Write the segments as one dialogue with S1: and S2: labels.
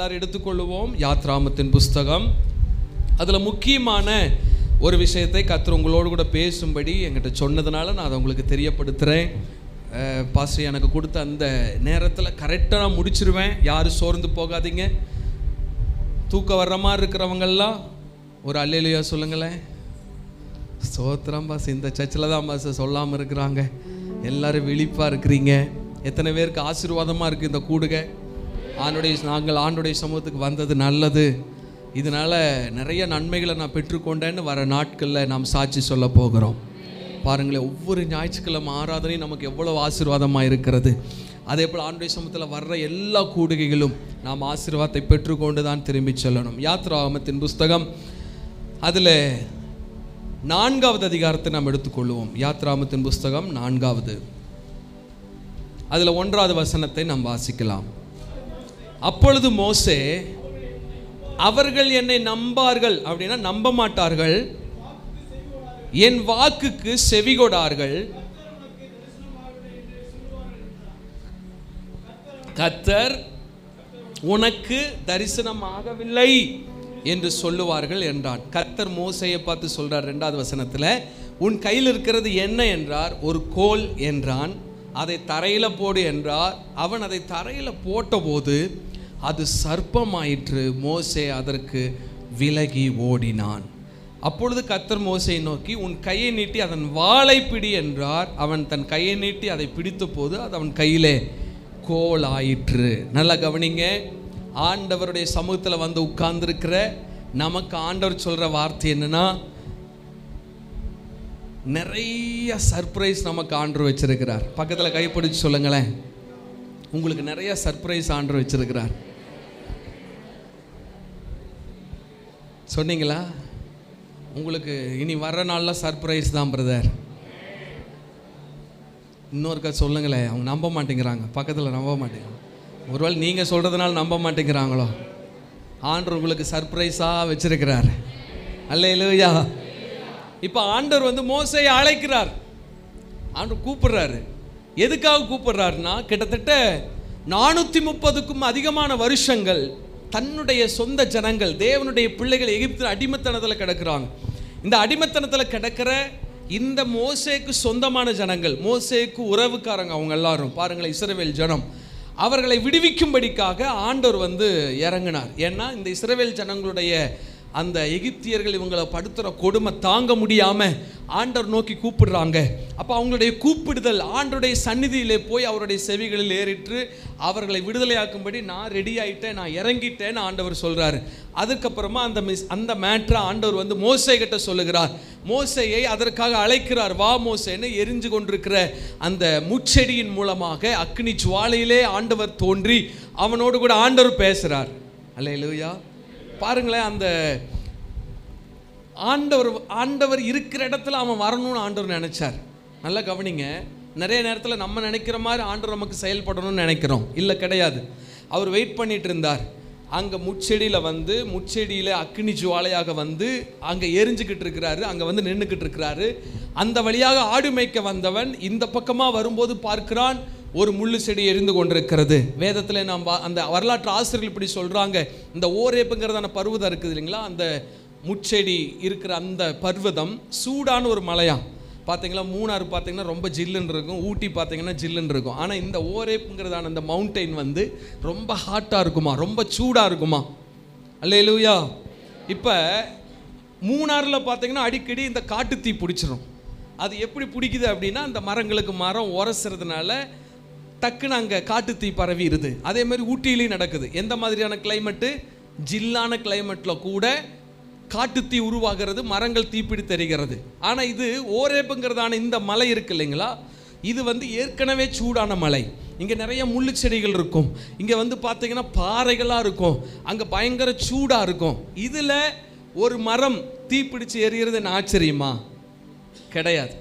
S1: எல்லாரும் எடுத்துக்கொள்ளுவோம். யாத்ராமத்தின் புஸ்தகம், அதில் முக்கியமான ஒரு விஷயத்தை கர்த்தர் உங்களோடு கூட பேசும்படி என்கிட்ட சொன்னதுனால நான் அதை உங்களுக்கு தெரியப்படுத்துகிறேன். பாஸ்டர் எனக்கு கொடுத்த அந்த நேரத்தில் கரெக்டாக நான் முடிச்சிருவேன். யாரும் சோர்ந்து போகாதீங்க. தூக்க வர்ற மாதிரி இருக்கிறவங்கெல்லாம் ஒரு அல்லேலூயா சொல்லுங்களேன். ஸ்தோத்திரம் பாஸ். இந்த சர்ச்சில் தான் பாஸ் சொல்லாமல் இருக்கிறாங்க. எல்லோரும் விழிப்பாக இருக்கிறீங்க. எத்தனை பேருக்கு ஆசீர்வாதமாக இருக்குது இந்த கூடுகை. நாங்கள் ஆண்டுடைய சமூகத்துக்கு வந்தது நல்லது. இதனால் நிறைய நன்மைகளை நான் பெற்றுக்கொண்டேன்னு வர நாட்களில் நாம் சாட்சி சொல்ல போகிறோம். பாருங்களேன், ஒவ்வொரு ஞாயிற்றுக்கிழமை ஆராதனையும் நமக்கு எவ்வளோ ஆசீர்வாதமாக இருக்கிறது. அதே போல் ஆண்டுடைய சமூகத்தில் வர்ற எல்லா கூடுகைகளும் நாம் ஆசீர்வாதத்தை பெற்றுக்கொண்டு தான் திரும்பி செல்லணும். யாத்ராகமத்தின் புஸ்தகம், அதில் 4வது அதிகாரத்தை நாம் எடுத்துக்கொள்வோம். யாத்ராகமத்தின் புஸ்தகம் 4வது, அதில் 1வது வசனத்தை நாம் வாசிக்கலாம். அப்பொழுது மோசே, அவர்கள் என்னை நம்பார்கள், அப்படின்னா நம்ப மாட்டார்கள், என் வாக்குக்கு செவிகொடார்கள், கர்த்தர் உனக்கு தரிசனமாகவில்லை என்று சொல்லுவார்கள் என்றான். கர்த்தர் மோசேயை பார்த்து சொல்றார் 2வது வசனத்தில், உன் கையில் இருக்கிறது என்ன என்றார். ஒரு கோல் என்றான். அதை தரையில் போடு என்றார். அவன் அதை தரையில் போட்டபோது அது சர்ப்பமாயிற்று. மோசே அதற்கு விலகி ஓடினான். அப்பொழுது கர்த்தர் மோசேயை நோக்கி, உன் கையை நீட்டி அதன் வாளை பிடி என்றார். அவன் தன் கையை நீட்டி அதை பிடித்த போது அது அவன் கையிலே கோல் ஆயிற்று. நல்லா கவனிங்க. ஆண்டவருடைய சமூகத்தில் வந்து உட்கார்ந்துருக்கிற நமக்கு ஆண்டவர் சொல்கிற வார்த்தை என்னன்னா, நிறைய சர்ப்ரைஸ் நமக்கு ஆண்டவர் வச்சிருக்கிறார். பக்கத்தில் கைப்பிடிச்சு சொல்லுங்களேன், உங்களுக்கு நிறைய சர்ப்ரைஸ் ஆண்டவர் வச்சிருக்கிறார். சொன்னீங்களா? உங்களுக்கு இனி வர்ற நாளில் சர்ப்ரைஸ் தான் பிரதர். இன்னொருக்கா சொல்லுங்களேன். அவங்க நம்ப மாட்டேங்கிறாங்க, பக்கத்தில் நம்ப மாட்டேங்கிறாங்க. ஒருவேளை நீங்கள் சொல்கிறதுனால நம்ப மாட்டேங்கிறாங்களோ? ஆண்டவர் உங்களுக்கு சர்ப்ரைஸாக வச்சிருக்கிறார். அல்லேலூயா. இப்போ ஆண்டவர் வந்து மோசேயை அழைக்கிறார். ஆண்டவர் கூப்பிடுறாரு. எதுக்காக கூப்பிடுறாருன்னா, கிட்டத்தட்ட 430க்கும் அதிகமான வருஷங்கள் தன்னுடைய சொந்த ஜனங்கள், தேவனுடைய பிள்ளைகள் எகிப்து அடிமைத்தனத்தில் கிடக்கிறாங்க. இந்த அடிமைத்தனத்தில் கிடக்கிற இந்த மோசேக்கு சொந்தமான ஜனங்கள், மோசேக்கு உறவுக்காரங்க அவங்க எல்லாரும் பாருங்களேன், இஸ்ரவேல் ஜனம், அவர்களை விடுவிக்கும்படிக்காக ஆண்டவர் வந்து இறங்கினார். ஏன்னா இந்த இஸ்ரவேல் ஜனங்களுடைய அந்த எகிப்தியர்கள் இவங்களை படுத்துகிற கொடுமை தாங்க முடியாமல் ஆண்டவர் நோக்கி கூப்பிடுறாங்க. அப்போ அவங்களுடைய கூப்பிடுதல் ஆண்டருடைய சந்நிதியிலே போய் அவருடைய செவிகளில் ஏறிட்டு அவர்களை விடுதலையாக்கும்படி நான் ரெடி ஆகிட்டேன், நான் இறங்கிட்டேன்னு ஆண்டவர் சொல்கிறாரு. அதுக்கப்புறமா அந்த மேட்ரை ஆண்டவர் வந்து மோசே கிட்ட சொல்லுகிறார். மோசேயை அதற்காக அழைக்கிறார். வா மோசேன்னு எரிஞ்சு கொண்டிருக்கிற அந்த முச்செடியின் மூலமாக அக்னி ஜுவாலையிலே ஆண்டவர் தோன்றி அவனோடு கூட ஆண்டவர் பேசுகிறார். அல்லேலூயா. பாருங்களேன், அந்த ஆண்டவர் இருக்கிற இடத்துல அவன் வரணும்னு ஆண்டவர் நினைச்சார். நல்லா கவனிங்க. நிறைய நேரத்தில் நம்ம நினைக்கிற மாதிரி ஆண்டவர் நமக்கு செயல்படணும்னு நினைக்கிறோம். இல்லை, கிடையாது. அவர் வெயிட் பண்ணிட்டு இருந்தார். அங்கே முச்செடியில் அக்னி ஜுவாலையாக வந்து அங்கே எரிஞ்சுக்கிட்டு இருக்கிறாரு. அங்கே வந்து நின்றுக்கிட்டு இருக்கிறாரு. அந்த வழியாக ஆடு மேய்க்க வந்தவன் இந்த பக்கமாக வரும்போது பார்க்கிறான், ஒரு முள்ளு செடி எரிந்து கொண்டிருக்கிறது. வேதத்தில் நாம் அந்த வரலாற்று ஆசிரியர்கள் இப்படி சொல்கிறாங்க, இந்த ஓரேப்புங்கிறதான பர்வதம் இருக்குது இல்லைங்களா, அந்த முச்செடி இருக்கிற அந்த பர்வதம் சூடான ஒரு மலையா. பார்த்தீங்களா, மூணாறு பார்த்தீங்கன்னா ரொம்ப ஜில்லுன்னு இருக்கும், ஊட்டி பார்த்தீங்கன்னா ஜில்லுன்னு இருக்கும். ஆனால் இந்த ஓரேப்புங்கிறதான அந்த மவுண்டெயின் வந்து ரொம்ப ஹாட்டாக இருக்குமா, ரொம்ப சூடாக இருக்குமா. அல்லேலூயா. இப்போ மூணாறில் பார்த்தீங்கன்னா அடிக்கடி இந்த காட்டுத்தீ பிடிச்சிரும். அது எப்படி பிடிக்குது அப்படின்னா, அந்த மரங்களுக்கு மரம் உரசுறதுனால டக்குன்னு அங்கே காட்டுத்தீ பரவிடுது. அதே மாதிரி ஊட்டியிலையும் நடக்குது. எந்த மாதிரியான கிளைமேட்டு, ஜில்லான கிளைமேட்டில் கூட காட்டுத்தீ உருவாகிறது, மரங்கள் தீப்பிடி தெரிகிறது. ஆனால் இது ஓரேப்புங்கிறதான இந்த மலை இருக்கு இல்லைங்களா, இது வந்து ஏற்கனவே சூடான மலை. இங்கே நிறைய முள்ளு செடிகள் இருக்கும். இங்கே வந்து பார்த்தீங்கன்னா பாறைகளாக இருக்கும். அங்கே பயங்கர சூடாக இருக்கும். இதில் ஒரு மரம் தீப்பிடிச்சு எரிகிறது ஆச்சரியமா? கிடையாது.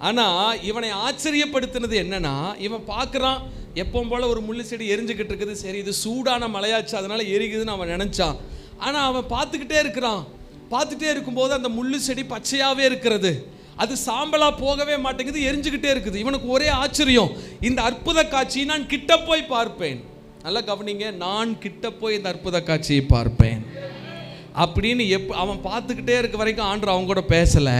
S1: ஆனால் இவனை ஆச்சரியப்படுத்தினது என்னன்னா, இவன் பார்க்குறான் எப்பவும் போல் ஒரு முள்ளு செடி எரிஞ்சுக்கிட்டு இருக்குது. சரி, இது சூடான மலையாச்சு, அதனால எரிக்குதுன்னு அவன் நினச்சான். ஆனால் அவன் பார்த்துக்கிட்டே இருக்கிறான். பார்த்துட்டே இருக்கும்போது அந்த முள்ளு செடி பச்சையாகவே இருக்கிறது. அது சாம்பலாக போகவே மாட்டேங்குது, எரிஞ்சுக்கிட்டே இருக்குது. இவனுக்கு ஒரே ஆச்சரியம், இந்த அற்புத காட்சி நான் கிட்ட போய் பார்ப்பேன். நல்லா கவனிங்க, நான் கிட்ட போய் இந்த அற்புத காட்சியை பார்ப்பேன் அப்படின்னு அவன் பார்த்துக்கிட்டே இருக்க வரைக்கும் ஆண்டவர் அவங்க கூட பேசலை.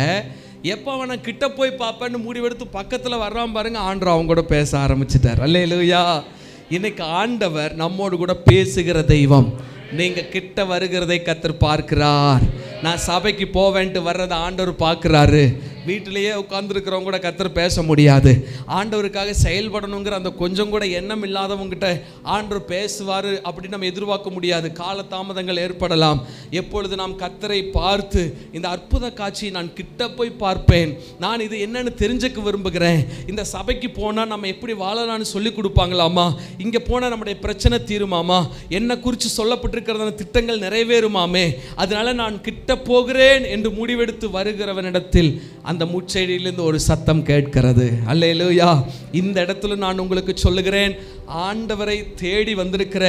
S1: எப்போ அவனை கிட்ட போய் பார்ப்பேன்னு முடிவெடுத்து பக்கத்தில் வர்றான் பாருங்க, ஆண்டவர் அவங்க கூட பேச ஆரம்பிச்சிட்டார். அல்லேலூயா. இன்னைக்கு ஆண்டவர் நம்மோடு கூட பேசுகிற தெய்வம். நீங்கள் கிட்ட வருகிறதை கர்த்தர் பார்க்கிறார். நான் சபைக்கு போவேன்ட்டு வர்றதை ஆண்டவர் பார்க்குறாரு. வீட்டிலேயே உட்காந்துருக்கிறவங்க கூட கர்த்தர் பேச முடியாது. ஆண்டவருக்காக செயல்படணுங்கிற அந்த கொஞ்சம் கூட எண்ணம் இல்லாதவங்ககிட்ட ஆண்டவர் பேசுவார் அப்படின்னு நம்ம எதிர்பார்க்க முடியாது. காலதாமதங்கள் ஏற்படலாம். எப்பொழுது நாம் கர்த்தரை பார்த்து இந்த அற்புத காட்சியை நான் கிட்ட போய் பார்ப்பேன், நான் இது என்னன்னு தெரிஞ்சுக்க விரும்புகிறேன், இந்த சபைக்கு போனால் நம்ம எப்படி வாழலாம்னு சொல்லி கொடுப்பாங்களாமா, இங்கே போனால் நம்முடைய பிரச்சனை தீருமாமா, என்னை குறித்து சொல்லப்பட்டிருக்கிறதான திட்டங்கள் நிறைவேறுமாமே, அதனால நான் கிட்ட போகிறேன் என்று முடிவெடுத்து வருகிறவனிடத்தில் அந்த முச்செடியிலிருந்து ஒரு சத்தம் கேட்கிறது. அல்லேலூயா. இந்த இடத்துல நான் உங்களுக்கு சொல்லுகிறேன், ஆண்டவரை தேடி வந்திருக்கிற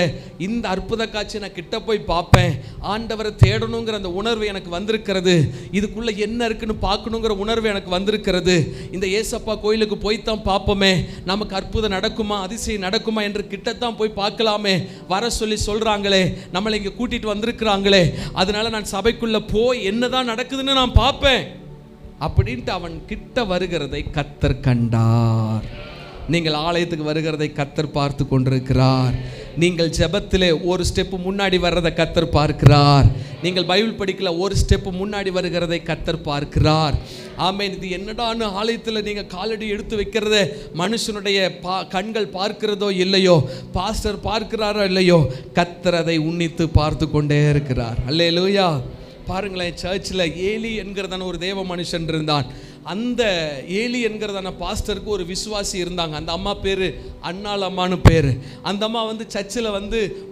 S1: இந்த அற்புத காட்சி நான் கிட்ட போய் பார்ப்பேன், ஆண்டவரை தேடணுங்கிற அந்த உணர்வு எனக்கு வந்திருக்கிறது, இதுக்குள்ள என்ன இருக்குன்னு பார்க்கணுங்கிற உணர்வு எனக்கு வந்திருக்கிறது. இந்த ஏசப்பா கோயிலுக்கு போய்த்தான் பார்ப்போமே, நமக்கு அற்புதம் நடக்குமா, அதிசயம் நடக்குமா என்று கிட்டத்தான் போய் பார்க்கலாமே, வர சொல்லி சொல்றாங்களே, நம்மளை இங்கே கூட்டிட்டு வந்திருக்கிறாங்களே, அதனால நான் சபைக்குள்ள போய் என்னதான் நடக்குதுன்னு நான் பார்ப்பேன் அப்படின்ட்டு அவன் கிட்ட வருகிறதை கர்த்தர் கண்டார். நீங்கள் ஆலயத்துக்கு வருகிறதை கர்த்தர் பார்த்து கொண்டிருக்கிறார். நீங்கள் ஜெபத்திலே ஒரு ஸ்டெப்பு முன்னாடி வர்றதை கர்த்தர் பார்க்கிறார். நீங்கள் பைபிள் படிக்கல ஒரு ஸ்டெப்பு முன்னாடி வருகிறதை கர்த்தர் பார்க்கிறார். ஆமென். இது என்னடான்னு ஆலயத்தில் நீங்கள் காலடி எடுத்து வைக்கிறத மனுஷனுடைய கண்கள் பார்க்கிறதோ இல்லையோ, பாஸ்டர் பார்க்கிறாரோ இல்லையோ, கர்த்தர் அதை உன்னித்து பார்த்து கொண்டே இருக்கிறார். அல்லேலூயா. பாருங்களேன், சர்ச்சில் ஏலி என்கிறதான ஒரு தேவ மனுஷன் இருந்தான். அந்த ஏலி என்கிறதான பாஸ்டருக்கு ஒரு விசுவாசி இருந்தாங்க. அந்த அம்மா பேர் அன்னாள் அம்மானு பேர். அந்த அம்மா சர்ச்சில்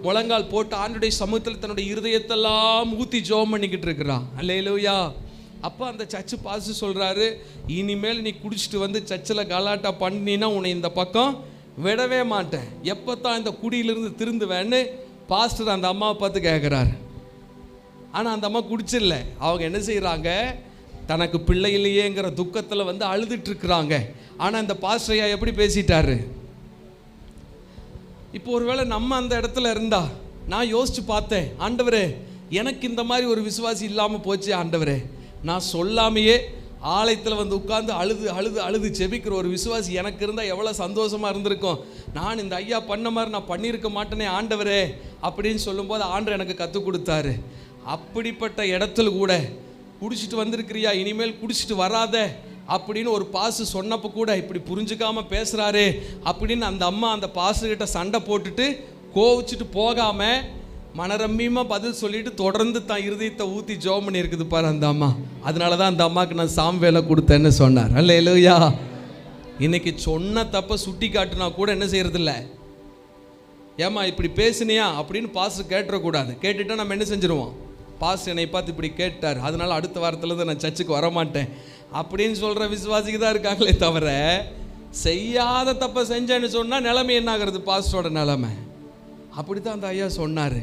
S1: முழங்கால் போட்டு ஆண்டுடைய சமூகத்தில் தன்னுடைய இருதயத்தெல்லாம் ஊற்றி ஜெபம் பண்ணிக்கிட்டு இருக்கிறான். அல்லேலூயா. அப்போ அந்த சர்ச்சு பாஸ்டர் சொல்கிறாரு, இனிமேல் நீ குடிச்சிட்டு சர்ச்சில் கலாட்டா பண்ணினா உன்னை இந்த பக்கம் விடவே மாட்டேன், எப்போ தான் இந்த குடியிலிருந்து திருந்துவேன்னு பாஸ்டர் அந்த அம்மாவை பார்த்து கேட்குறாரு. ஆனால் அந்த அம்மா குடிச்சிடல. அவங்க என்ன செய்கிறாங்க, தனக்கு பிள்ளை இல்லையேங்கிற துக்கத்தில் அழுதுட்டு இருக்கிறாங்க. ஆனால் இந்த பாஸ்டரையா எப்படி பேசிட்டாரு. இப்போ ஒருவேளை நம்ம அந்த இடத்துல இருந்தா, நான் யோசிச்சு பார்த்தேன், ஆண்டவரே எனக்கு இந்த மாதிரி ஒரு விசுவாசி இல்லாமல் போச்சு ஆண்டவரே, நான் சொல்லாமையே ஆலயத்தில் உட்கார்ந்து அழுது அழுது அழுது ஜெபிக்கிற ஒரு விசுவாசி எனக்கு இருந்தால் எவ்வளோ சந்தோஷமாக இருந்திருக்கும். நான் இந்த ஐயா பண்ண மாதிரி நான் பண்ணியிருக்க மாட்டேனே ஆண்டவரே அப்படின்னு சொல்லும்போது ஆண்டவர் எனக்கு கற்றுக் கொடுத்தாரு. அப்படிப்பட்ட இடத்துல கூட குடிச்சிட்டு வந்திருக்கிறியா, இனிமேல் குடிச்சிட்டு வராத அப்படின்னு ஒரு பாசு சொன்னப்போ கூட இப்படி புரிஞ்சுக்காம பேசுகிறாரு அப்படின்னு அந்த அம்மா அந்த பாசுகிட்ட சண்டை போட்டுட்டு கோவிச்சுட்டு போகாமல் மனரம்மியமாக பதில் சொல்லிட்டு தொடர்ந்து தான் இருதயத்தை ஊற்றி ஜெபம் பண்ணி இருக்குது பாரு அந்த அம்மா. அதனால தான் அந்த அம்மாவுக்கு நான் சாம்வேலை கொடுத்தேன்னு சொன்னார். அல்லேலூயா. இன்னைக்கு சொன்ன தப்பை சுட்டி காட்டுனா கூட என்ன செய்யறதில்ல, ஏமா இப்படி பேசுனியா அப்படின்னு பாஸ்டர் கேட்டுறக்கூடாது. கேட்டுட்டா நம்ம என்ன செஞ்சிருவோம், பாஸ்டர் என்னை பார்த்து இப்படி கேட்டார், அதனால அடுத்த வாரத்துலேருந்து நான் சர்ச்சுக்கு வரமாட்டேன் அப்படின்னு சொல்கிற விசுவாசிக்கு தான் இருக்காங்களே தவிர, செய்யாத தப்பை செஞ்சேன்னு சொன்னால் நிலைமை என்ன ஆகிறது, பாஸ்டரோட நிலைமை. அப்படி தான் அந்த ஐயா சொன்னார்.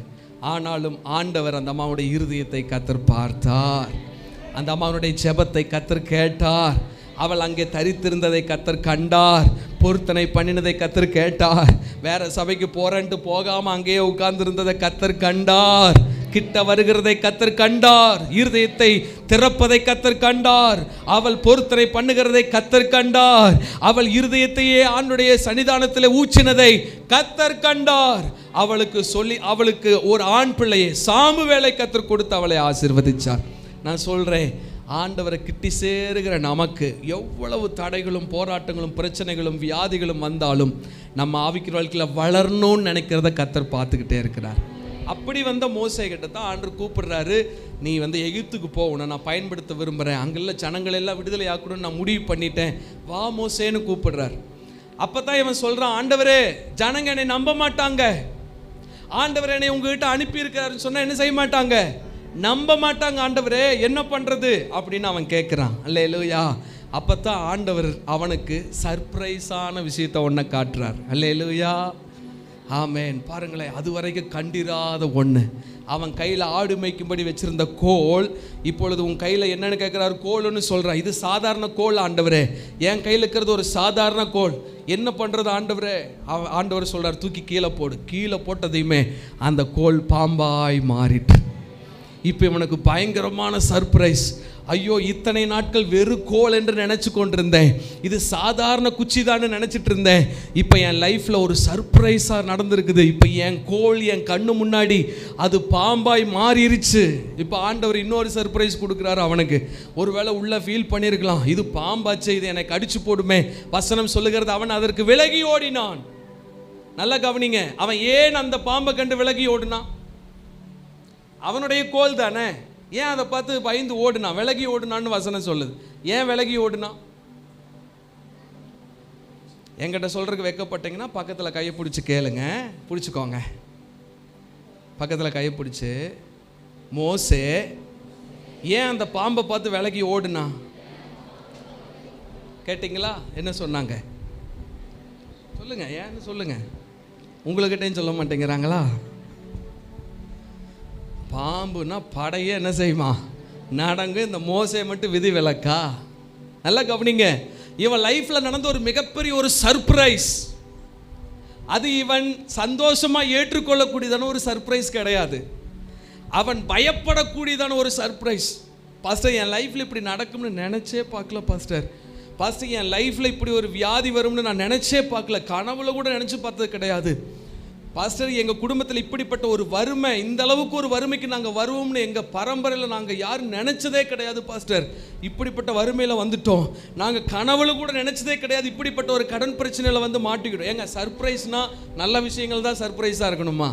S1: ஆனாலும் ஆண்டவர் அந்த அம்மாவுடைய இருதயத்தை கர்த்தர் பார்த்தார். அந்த அம்மாவுடைய ஜெபத்தை கர்த்தர் கேட்டார். அவள் அங்கே தரித்திருந்ததை கர்த்தர் கண்டார். பொருத்தனை பண்ணினதை கர்த்தர் கேட்டார். வேற சபைக்கு போறேன்ட்டு போகாமல் அங்கேயே உட்கார்ந்திருந்ததை கர்த்தர் கண்டார். கிட்ட வருகிறதை கர்த்தர் கண்டார். இருதயத்தை திறப்பதை கர்த்தர் கண்டார். அவள் பொருத்தனை பண்ணுகிறதை கர்த்தர் கண்டார். அவள் இருதயத்தையே ஆண்டுடைய சன்னிதானத்தில் ஊற்றினதை கர்த்தர் கண்டார். அவளுக்கு ஒரு ஆண் பிள்ளையை சாமுவேலை கர்த்தர் கொடுத்து அவளை ஆசீர்வதிச்சார். நான் சொல்றேன், ஆண்டவரை கிட்டி சேருகிற நமக்கு எவ்வளவு தடைகளும் போராட்டங்களும் பிரச்சனைகளும் வியாதிகளும் வந்தாலும் நம்ம ஆவிக்குரிய வாழ்க்கையில் வளரணும்னு நினைக்கிறத கர்த்தர் பார்த்துக்கிட்டே இருக்கிறார். அப்படி மோசே கிட்ட தான் ஆண்டவர் கூப்பிடுறாரு, நீ எகிப்துக்கு போ, உன்னை நான் பயன்படுத்த விரும்புகிறேன், அங்குள்ள ஜனங்கள் எல்லாம் விடுதலை ஆக்கணும்னு நான் முடிவு பண்ணிட்டேன், வா மோசேன்னு கூப்பிடுறார். அப்போ தான் இவன் சொல்கிறான், ஆண்டவரே ஜனங்க என்னை நம்ப மாட்டாங்க, ஆண்டவர் என்னை உங்ககிட்ட அனுப்பியிருக்கிறாருன்னு சொன்னால் என்ன செய்ய மாட்டாங்க, நம்ப மாட்டாங்க, ஆண்டவரே என்ன பண்ணுறது அப்படின்னு அவன் கேட்குறான். அல்லேலூயா. அப்போ தான் ஆண்டவர் அவனுக்கு சர்ப்ரைஸான விஷயத்தை ஒன்றை காட்டுறார். அல்லேலூயா. ஆமேன். பாருங்களேன், அது வரைக்கும் கண்டிராத ஒன்று. அவன் கையில் ஆடு மேய்க்கும்படி வச்சிருந்த கோல் இப்பொழுது உன் கையில் என்னன்னு கேட்குறாரு? கோல்னு சொல்கிறான். இது சாதாரண கோல் ஆண்டவரே, என் கையில் இருக்கிறது ஒரு சாதாரண கோல், என்ன பண்ணுறது ஆண்டவரே? ஆண்டவர் சொல்கிறார், தூக்கி கீழே போடு. கீழே போட்டதையுமே அந்த கோல் பாம்பாய் மாறிட்டு. இப்போ இவனுக்கு பயங்கரமான சர்ப்ரைஸ். ஐயோ, இத்தனை நாட்கள் வெறு கோல் என்று நினச்சி கொண்டிருந்தேன், இது சாதாரண குச்சி தான் நினச்சிட்டு இருந்தேன். இப்போ என் லைஃப்பில் ஒரு சர்ப்ரைஸாக நடந்திருக்குது. இப்போ என் கோல் என் கண்ணு முன்னாடி அது பாம்பாய் மாறிடுச்சு. இப்போ ஆண்டவர் இன்னொரு சர்ப்ரைஸ் கொடுக்குறாரு அவனுக்கு. ஒருவேளை உள்ள ஃபீல் பண்ணியிருக்கலாம், இது பாம்பாச்சு, இது எனக்கு அடிச்சு போடுமே. வசனம் சொல்லுகிறது, அவன் அதற்கு விலகி ஓடினான். நல்லா கவனிங்க, அவன் ஏன் அந்த பாம்பை கண்டு விலகி ஓடினான்? அவனுடைய கோல் தானே. ஏன் அதை பார்த்து பயந்து ஓடுனான்? விலகி ஓடுனான்னு வசனம் சொல்லுது. ஏன் விலகி ஓடுனான்? என்கிட்ட சொல்றதுக்கு வெக்கப்பட்டீங்கன்னா பக்கத்தில் கையை பிடிச்சி கேளுங்க, பிடிச்சிக்கோங்க. பக்கத்தில் கையை பிடிச்சி, மோசே ஏன் அந்த பாம்பை பார்த்து விலகி ஓடுனா? கேட்டிங்களா? என்ன சொன்னாங்க? சொல்லுங்க, ஏன்னு சொல்லுங்க. உங்கள்கிட்டையும் சொல்ல மாட்டேங்கிறாங்களா? பாம்புனா படையே என்ன செய்யுமா? நடங்கு. இந்த மோசே மட்டும் விதி விலக்கா? நல்லா கவனிங்க, இவன் லைஃப்பில் நடந்த ஒரு மிகப்பெரிய ஒரு சர்ப்ரைஸ். அது இவன் சந்தோஷமாக ஏற்றுக்கொள்ளக்கூடியதான ஒரு சர்ப்ரைஸ் கிடையாது, அவன் பயப்படக்கூடியதான ஒரு சர்ப்ரைஸ். பாஸ்டர், என் லைஃப்பில் இப்படி நடக்கும்னு நினச்சே பார்க்கல பாஸ்டர். பாஸ்டர், என் லைஃப்பில் இப்படி ஒரு வியாதி வரும்னு நான் நினச்சே பார்க்கல, கனவுல கூட நினச்சி பார்த்தது கிடையாது. பாஸ்டர், எங்கள் குடும்பத்தில் இப்படிப்பட்ட ஒரு வறுமை, இந்த அளவுக்கு ஒரு வறுமைக்கு நாங்கள் வருவோம்னு எங்கள் பரம்பரையில் நாங்கள் யாரும் நினச்சதே கிடையாது பாஸ்டர். இப்படிப்பட்ட வறுமையில் வந்துட்டோம், நாங்கள் கனவுல கூட நினச்சதே கிடையாது. இப்படிப்பட்ட ஒரு கடன் பிரச்சனையில் வந்து மாட்டிக்கிட்டோம். ஏங்க, சர்ப்ரைஸ்னால் நல்ல விஷயங்கள் தான் சர்ப்ரைஸாக இருக்கணுமா?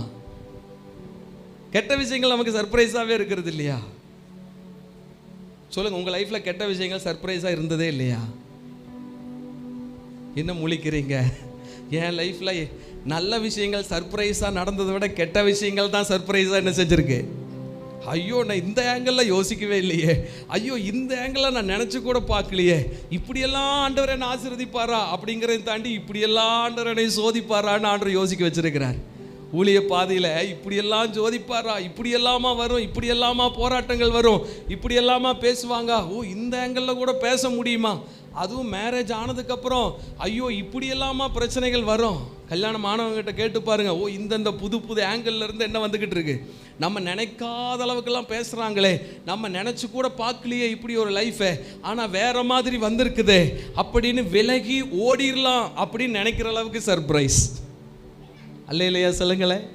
S1: கெட்ட விஷயங்கள் நமக்கு சர்ப்ரைஸாகவே இருக்கிறது இல்லையா? சொல்லுங்கள், உங்கள் லைஃப்பில் கெட்ட விஷயங்கள் சர்ப்ரைஸாக இருந்ததே இல்லையா? என்ன முழிக்கிறீங்க? என் லைஃப்பில் நல்ல விஷயங்கள் சர்ப்ரைஸாக நடந்ததை விட கெட்ட விஷயங்கள் தான் சர்ப்ரைஸாக என்ன செஞ்சுருக்கு. ஐயோ, நான் இந்த ஆங்கிளில் யோசிக்கவே இல்லையே, ஐயோ இந்த ஆங்கிளில் நான் நினச்சி கூட பார்க்கலையே, இப்படியெல்லாம் ஆண்டவர் என்னை ஆசீர்வதிப்பாரா அப்படிங்கிறத தாண்டி இப்படியெல்லாம் ஆண்டவர் என்னை சோதிப்பாரான்னு ஆண்டவர் யோசிக்க வச்சிருக்கிறார். ஊழிய பாதையில் இப்படியெல்லாம் சோதிப்பாரா, இப்படியெல்லாமா வரும், இப்படியெல்லாமா போராட்டங்கள் வரும், இப்படியெல்லாமா பேசுவாங்க. ஓ, இந்த ஆங்கிளில் கூட பேச முடியுமா? அதுவும் மேரேஜ் ஆனதுக்கப்புறம் ஐயோ இப்படியெல்லாமா பிரச்சனைகள் வரும். கல்யாணம் ஆனவங்ககிட்ட கேட்டு பாருங்க, ஓ இந்தந்த புது புது ஆங்கிள் இருந்து என்ன வந்துக்கிட்டு இருக்கு, நம்ம நினைக்காத அளவுக்கெல்லாம் பேசுகிறாங்களே, நம்ம நினச்சி கூட பார்க்கலையே இப்படி ஒரு லைஃபை, ஆனால் வேற மாதிரி வந்திருக்குதே அப்படின்னு விலகி ஓடிடலாம் அப்படின்னு நினைக்கிற அளவுக்கு சர்ப்ரைஸ். அல்லேலூயா சொல்லுங்களேன்.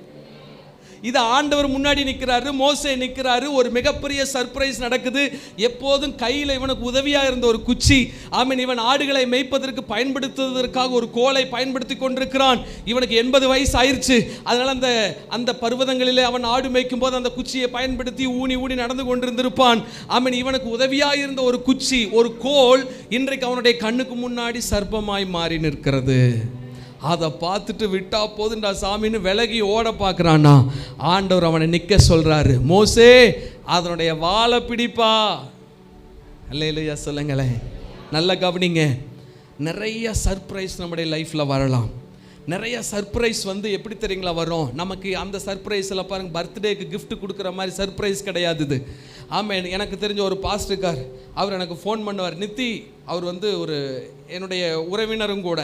S1: இது ஆண்டவர் முன்னாடி நிற்கிறாரு, மோசே நிற்கிறாரு, ஒரு மிகப்பெரிய சர்ப்ரைஸ் நடக்குது. எப்போதும் கையில் இவனுக்கு உதவியாக இருந்த ஒரு குச்சி, ஆமீன், இவன் ஆடுகளை மேய்ப்பதற்கு பயன்படுத்துவதற்காக ஒரு கோலை பயன்படுத்தி கொண்டிருக்கிறான். இவனுக்கு 80 வயசு ஆயிடுச்சு. அதனால் அந்த பர்வதங்களிலே அவன் ஆடு மேய்க்கும் போது அந்த குச்சியை பயன்படுத்தி ஊனி ஊனி நடந்து கொண்டிருந்திருப்பான். ஆமீன், இவனுக்கு உதவியாக இருந்த ஒரு குச்சி, ஒரு கோல் இன்றைக்கு அவனுடைய கண்ணுக்கு முன்னாடி சர்ப்பமாய் மாறி நிற்கிறது. அதை பார்த்துட்டு விட்டா போதுண்டா சாமின்னு விலகி ஓட பார்க்குறான்னா ஆண்டவர் அவனை நிற்க சொல்கிறாரு, மோசே அதனுடைய வாழை பிடிப்பா. அல்லேலூயா சொல்லுங்களேன். நல்ல கவனிங்க, நிறைய சர்ப்ரைஸ் நம்முடைய லைஃப்பில் வரலாம். நிறைய சர்ப்ரைஸ் வந்து எப்படி தெரியுங்களா வரும் நமக்கு? அந்த சர்ப்ரைஸில் பாருங்க, பர்த்டேக்கு கிஃப்ட் கொடுக்குற மாதிரி சர்ப்ரைஸ் கிடையாது இது. ஆமாம், எனக்கு தெரிஞ்ச ஒரு பாஸ்டர்கார், அவர் எனக்கு ஃபோன் பண்ணுவார். நித்தி, அவர் வந்து ஒரு என்னுடைய உறவினரும் கூட.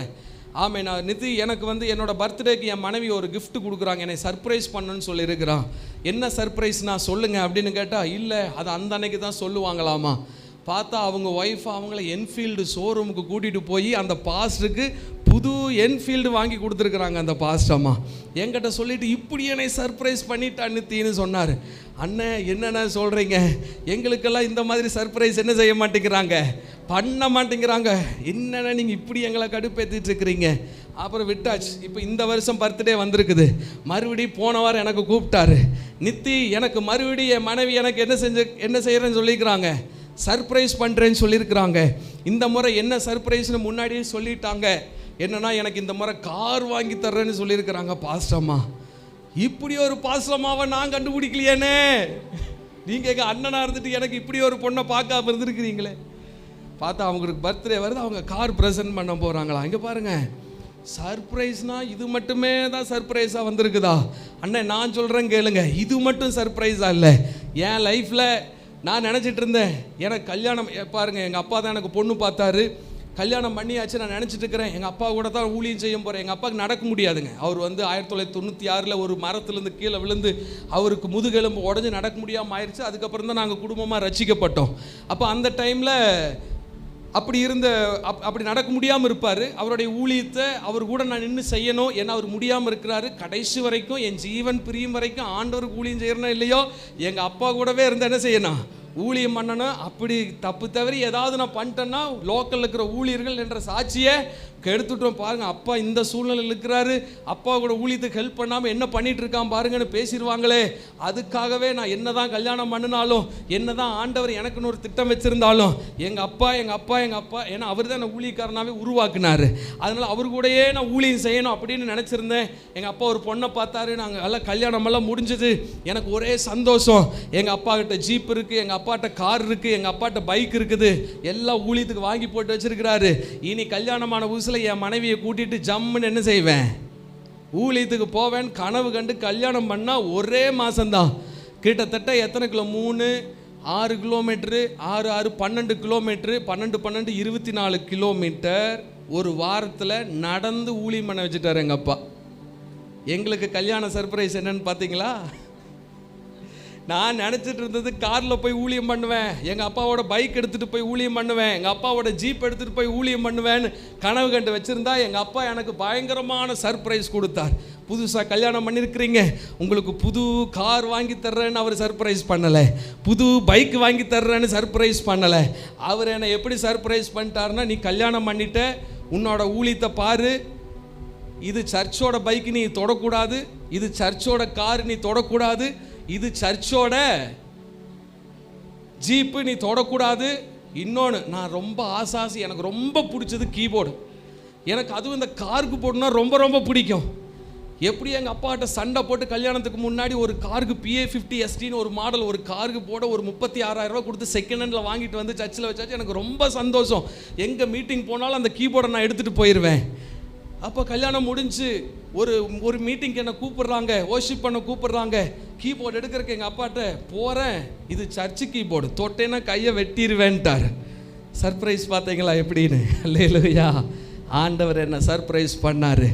S1: ஆமாம், நான் நிதி, எனக்கு வந்து என்னோடய பர்த்டேக்கு என் மனைவி ஒரு கிஃப்ட் கொடுக்குறாங்க, என்னை சர்ப்ரைஸ் பண்ணுன்னு சொல்லியிருக்கிறான். என்ன சர்ப்ரைஸ் நான் சொல்லுங்கள் அப்படின்னு கேட்டால், இல்லை அது அந்த அன்னைக்கு தான் சொல்லுவாங்களாமா. பார்த்தா அவங்க ஒய்ஃப் அவங்கள என்ஃபீல்டு ஷோரூமுக்கு கூட்டிகிட்டு போய் அந்த பாஸ்டருக்கு புது என்ஃபீல்டு வாங்கி கொடுத்துருக்குறாங்க. அந்த பாஸ்ட் அம்மா என்கிட்ட சொல்லிவிட்டு இப்படி என்னை சர்ப்ரைஸ் பண்ணிட்டா நித்தின்னு சொன்னார். அண்ணன் என்னென்ன சொல்கிறீங்க, எங்களுக்கெல்லாம் இந்த மாதிரி சர்ப்ரைஸ் என்ன செய்ய மாட்டேங்கிறாங்க, பண்ண மாட்டேங்கிறாங்க, என்னென்ன நீங்கள் இப்படி எங்களை கடுப்பேற்றிட்டு இருக்கிறீங்க. அப்புறம் விட்டாச்சு. இப்போ இந்த வருஷம் பர்த்டே வந்திருக்குது, மறுபடியும் போன வாரம் எனக்கு கூப்பிட்டாரு, நித்தி எனக்கு மறுபடியும் என் மனைவி எனக்கு என்ன செய்கிறேன்னு சொல்லிக்கிறாங்க, சர்ப்ரைஸ் பண்ணுறேன்னு சொல்லியிருக்கிறாங்க. இந்த முறை என்ன சர்ப்ரைஸ்னு முன்னாடியே சொல்லிட்டாங்க. என்னன்னா, எனக்கு இந்த முறை கார் வாங்கி தர்றேன்னு சொல்லியிருக்கிறாங்க பாஸ்டம்மா. இப்படி ஒரு பாஸ்டம்மாவை நான் கண்டுபிடிக்கலையேனே. நீங்கள் எங்கள் அண்ணனாக இருந்துட்டு எனக்கு இப்படி ஒரு பொண்ணை பார்க்காம இருந்துருக்கிறீங்களே. பார்த்தா அவங்களுக்கு பர்த்டே வருது, அவங்க கார் ப்ரெசென்ட் பண்ண போகிறாங்களா. இங்கே பாருங்கள், சர்ப்ரைஸ்னா இது மட்டுமே தான் சர்ப்ரைஸாக வந்திருக்குதா? அண்ணன் நான் சொல்கிறேன் கேளுங்க, இது மட்டும் சர்ப்ரைஸாக இல்லை. என் லைஃப்பில் நான் நினச்சிட்டு இருந்தேன் எனக்கு கல்யாணம், பாருங்கள் எங்கள் அப்பா தான் எனக்கு பொண்ணு பார்த்தாரு, கல்யாணம் பண்ணியாச்சு. நான் நினச்சிட்டு இருக்கிறேன் எங்கள் அப்பா கூட தான் ஊழியம் செய்ய போகிறேன். எங்கள் அப்பாவுக்கு நடக்க முடியாதுங்க. அவர் வந்து 1996 ஒரு மரத்துலேருந்து கீழே விழுந்து அவருக்கு முதுகெலும்பு உடஞ்சி நடக்க முடியாமல் ஆயிடுச்சு. அதுக்கப்புறம் தான் நாங்கள் குடும்பமாக ரட்சிக்கப்பட்டோம். அப்போ அந்த டைமில் அப்படி நடக்க முடியாமல் இருப்பார். அவருடைய ஊழியத்தை அவர் கூட நான் நின்று செய்யணும், ஏன்னா அவர் முடியாமல் இருக்கிறாரு. கடைசி வரைக்கும் என் ஜீவன் பிரியும் வரைக்கும் ஆண்டவருக்கு ஊழியம் செய்யணும் இல்லையோ எங்கள் அப்பா கூடவே இருந்து என்ன செய்யணும், ஊழியம் பண்ணணும். அப்படி தப்பு தவறி ஏதாவது நான் பண்ணிட்டேன்னா லோக்கலில் இருக்கிற ஊழியர்கள் என்ற சாட்சியை கெடுத்துட்டோம். பாருங்கள், அப்பா இந்த சூழ்நிலையில் இருக்கிறாரு, அப்பா கூட ஊழியத்துக்கு ஹெல்ப் பண்ணாமல் என்ன பண்ணிட்டு இருக்கான் பாருங்கன்னு பேசிடுவாங்களே. அதுக்காகவே நான் என்ன தான் கல்யாணம் பண்ணினாலும், என்ன தான் ஆண்டவர் எனக்குன்னு ஒரு திட்டம் வச்சுருந்தாலும் எங்கள் அப்பா ஏன்னா அவர் தான் என்னை ஊழியக்காரனாகவே உருவாக்குனார். அதனால் அவர் கூடயே நான் ஊழியம் செய்யணும் அப்படின்னு நினச்சிருந்தேன். எங்கள் அப்பா ஒரு பொண்ணை பார்த்தாரு, நாங்கள் எல்லாம் கல்யாணமெல்லாம் முடிஞ்சது. எனக்கு ஒரே சந்தோஷம், எங்கள் அப்பா கிட்ட ஜீப் இருக்குது, எங்கள் அப்பாட்ட கார் இருக்குது, எங்கள் அப்பாட்ட பைக் இருக்குது, எல்லாம் ஊழியத்துக்கு வாங்கி போட்டு வச்சிருக்கிறாரு. இனி கல்யாணமான புதுசில் என் மனைவியை கூட்டிட்டு ஜம்முன்னு என்ன செய்வேன், ஊழியத்துக்கு போவேன். கனவு கண்டு கல்யாணம் பண்ணால் ஒரே மாதம்தான். கிட்டத்தட்ட எத்தனை கிலோ, 3 6 கிலோமீட்ரு, 6 6 12 கிலோமீட்ரு, 12 12 24 கிலோமீட்டர் ஒரு வாரத்தில் நடந்து ஊழியம் பண்ண வச்சுட்டார் எங்கள் அப்பா. எங்களுக்கு கல்யாண சர்ப்ரைஸ் என்னன்னு பார்த்தீங்களா? நான் நினச்சிட்டு இருந்தது காரில் போய் ஊழியம் பண்ணுவேன், எங்கள் அப்பாவோட பைக் எடுத்துகிட்டு போய் ஊழியம் பண்ணுவேன், எங்கள் அப்பாவோட ஜீப் எடுத்துகிட்டு போய் ஊழியம் பண்ணுவேன்னு கனவு கண்டு வச்சுருந்தா எங்கள் அப்பா எனக்கு பயங்கரமான சர்ப்ரைஸ் கொடுத்தார். புதுசாக கல்யாணம் பண்ணியிருக்கிறீங்க, உங்களுக்கு புது கார் வாங்கி தர்றேன்னு அவர் சர்ப்ரைஸ் பண்ணலை, புது பைக் வாங்கி தர்றேன்னு சர்ப்ரைஸ் பண்ணலை. அவர் என்னை எப்படி சர்ப்ரைஸ் பண்ணிட்டாருன்னா, நீ கல்யாணம் பண்ணிட்ட, உன்னோட ஊழியத்தை பாரு, இது சர்ச்சோட பைக் நீ தொடக்கூடாது, இது சர்ச்சோட கார் நீ தொடக்கூடாது, இது சர்ச்சோட ஜீப்பு நீ தொடக்கூடாது. இன்னொன்று, நான் ரொம்ப ஆசாசி, எனக்கு ரொம்ப பிடிச்சது கீபோர்டு. எனக்கு அதுவும் இந்த காருக்கு போடணும்னா ரொம்ப ரொம்ப பிடிக்கும். எப்படி எங்கள் அப்பாட்ட சண்டை போட்டு கல்யாணத்துக்கு முன்னாடி ஒரு காருக்கு PA50 STன்னு ஒரு மாடல் ஒரு காருக்கு போட ஒரு 36,000 ரூபா கொடுத்து செகண்ட் ஹேண்டில் வாங்கிட்டு வந்து சர்ச்சில் வச்சாச்சு. எனக்கு ரொம்ப சந்தோஷம். எங்கே மீட்டிங் போனாலும் அந்த கீபோர்டை நான் எடுத்துகிட்டு போயிடுவேன். அப்போ கல்யாணம் முடிஞ்சு ஒரு மீட்டிங்க்கு என்னை கூப்பிட்றாங்க, வொர்ஷிப் பண்ண கூப்பிட்றாங்க. கீபோர்டு எடுக்கிறதுக்கு எங்கள் அப்பாட்ட போகிறேன், இது சர்ச்சு கீபோர்டு, தொட்டேன்னா கையை வெட்டிடுவேன்ட்டார். சர்ப்ரைஸ் பார்த்தீங்களா எப்படின்னு? அல்லேலூயா. ஆண்டவர் என்ன சர்ப்ரைஸ் பண்ணார்.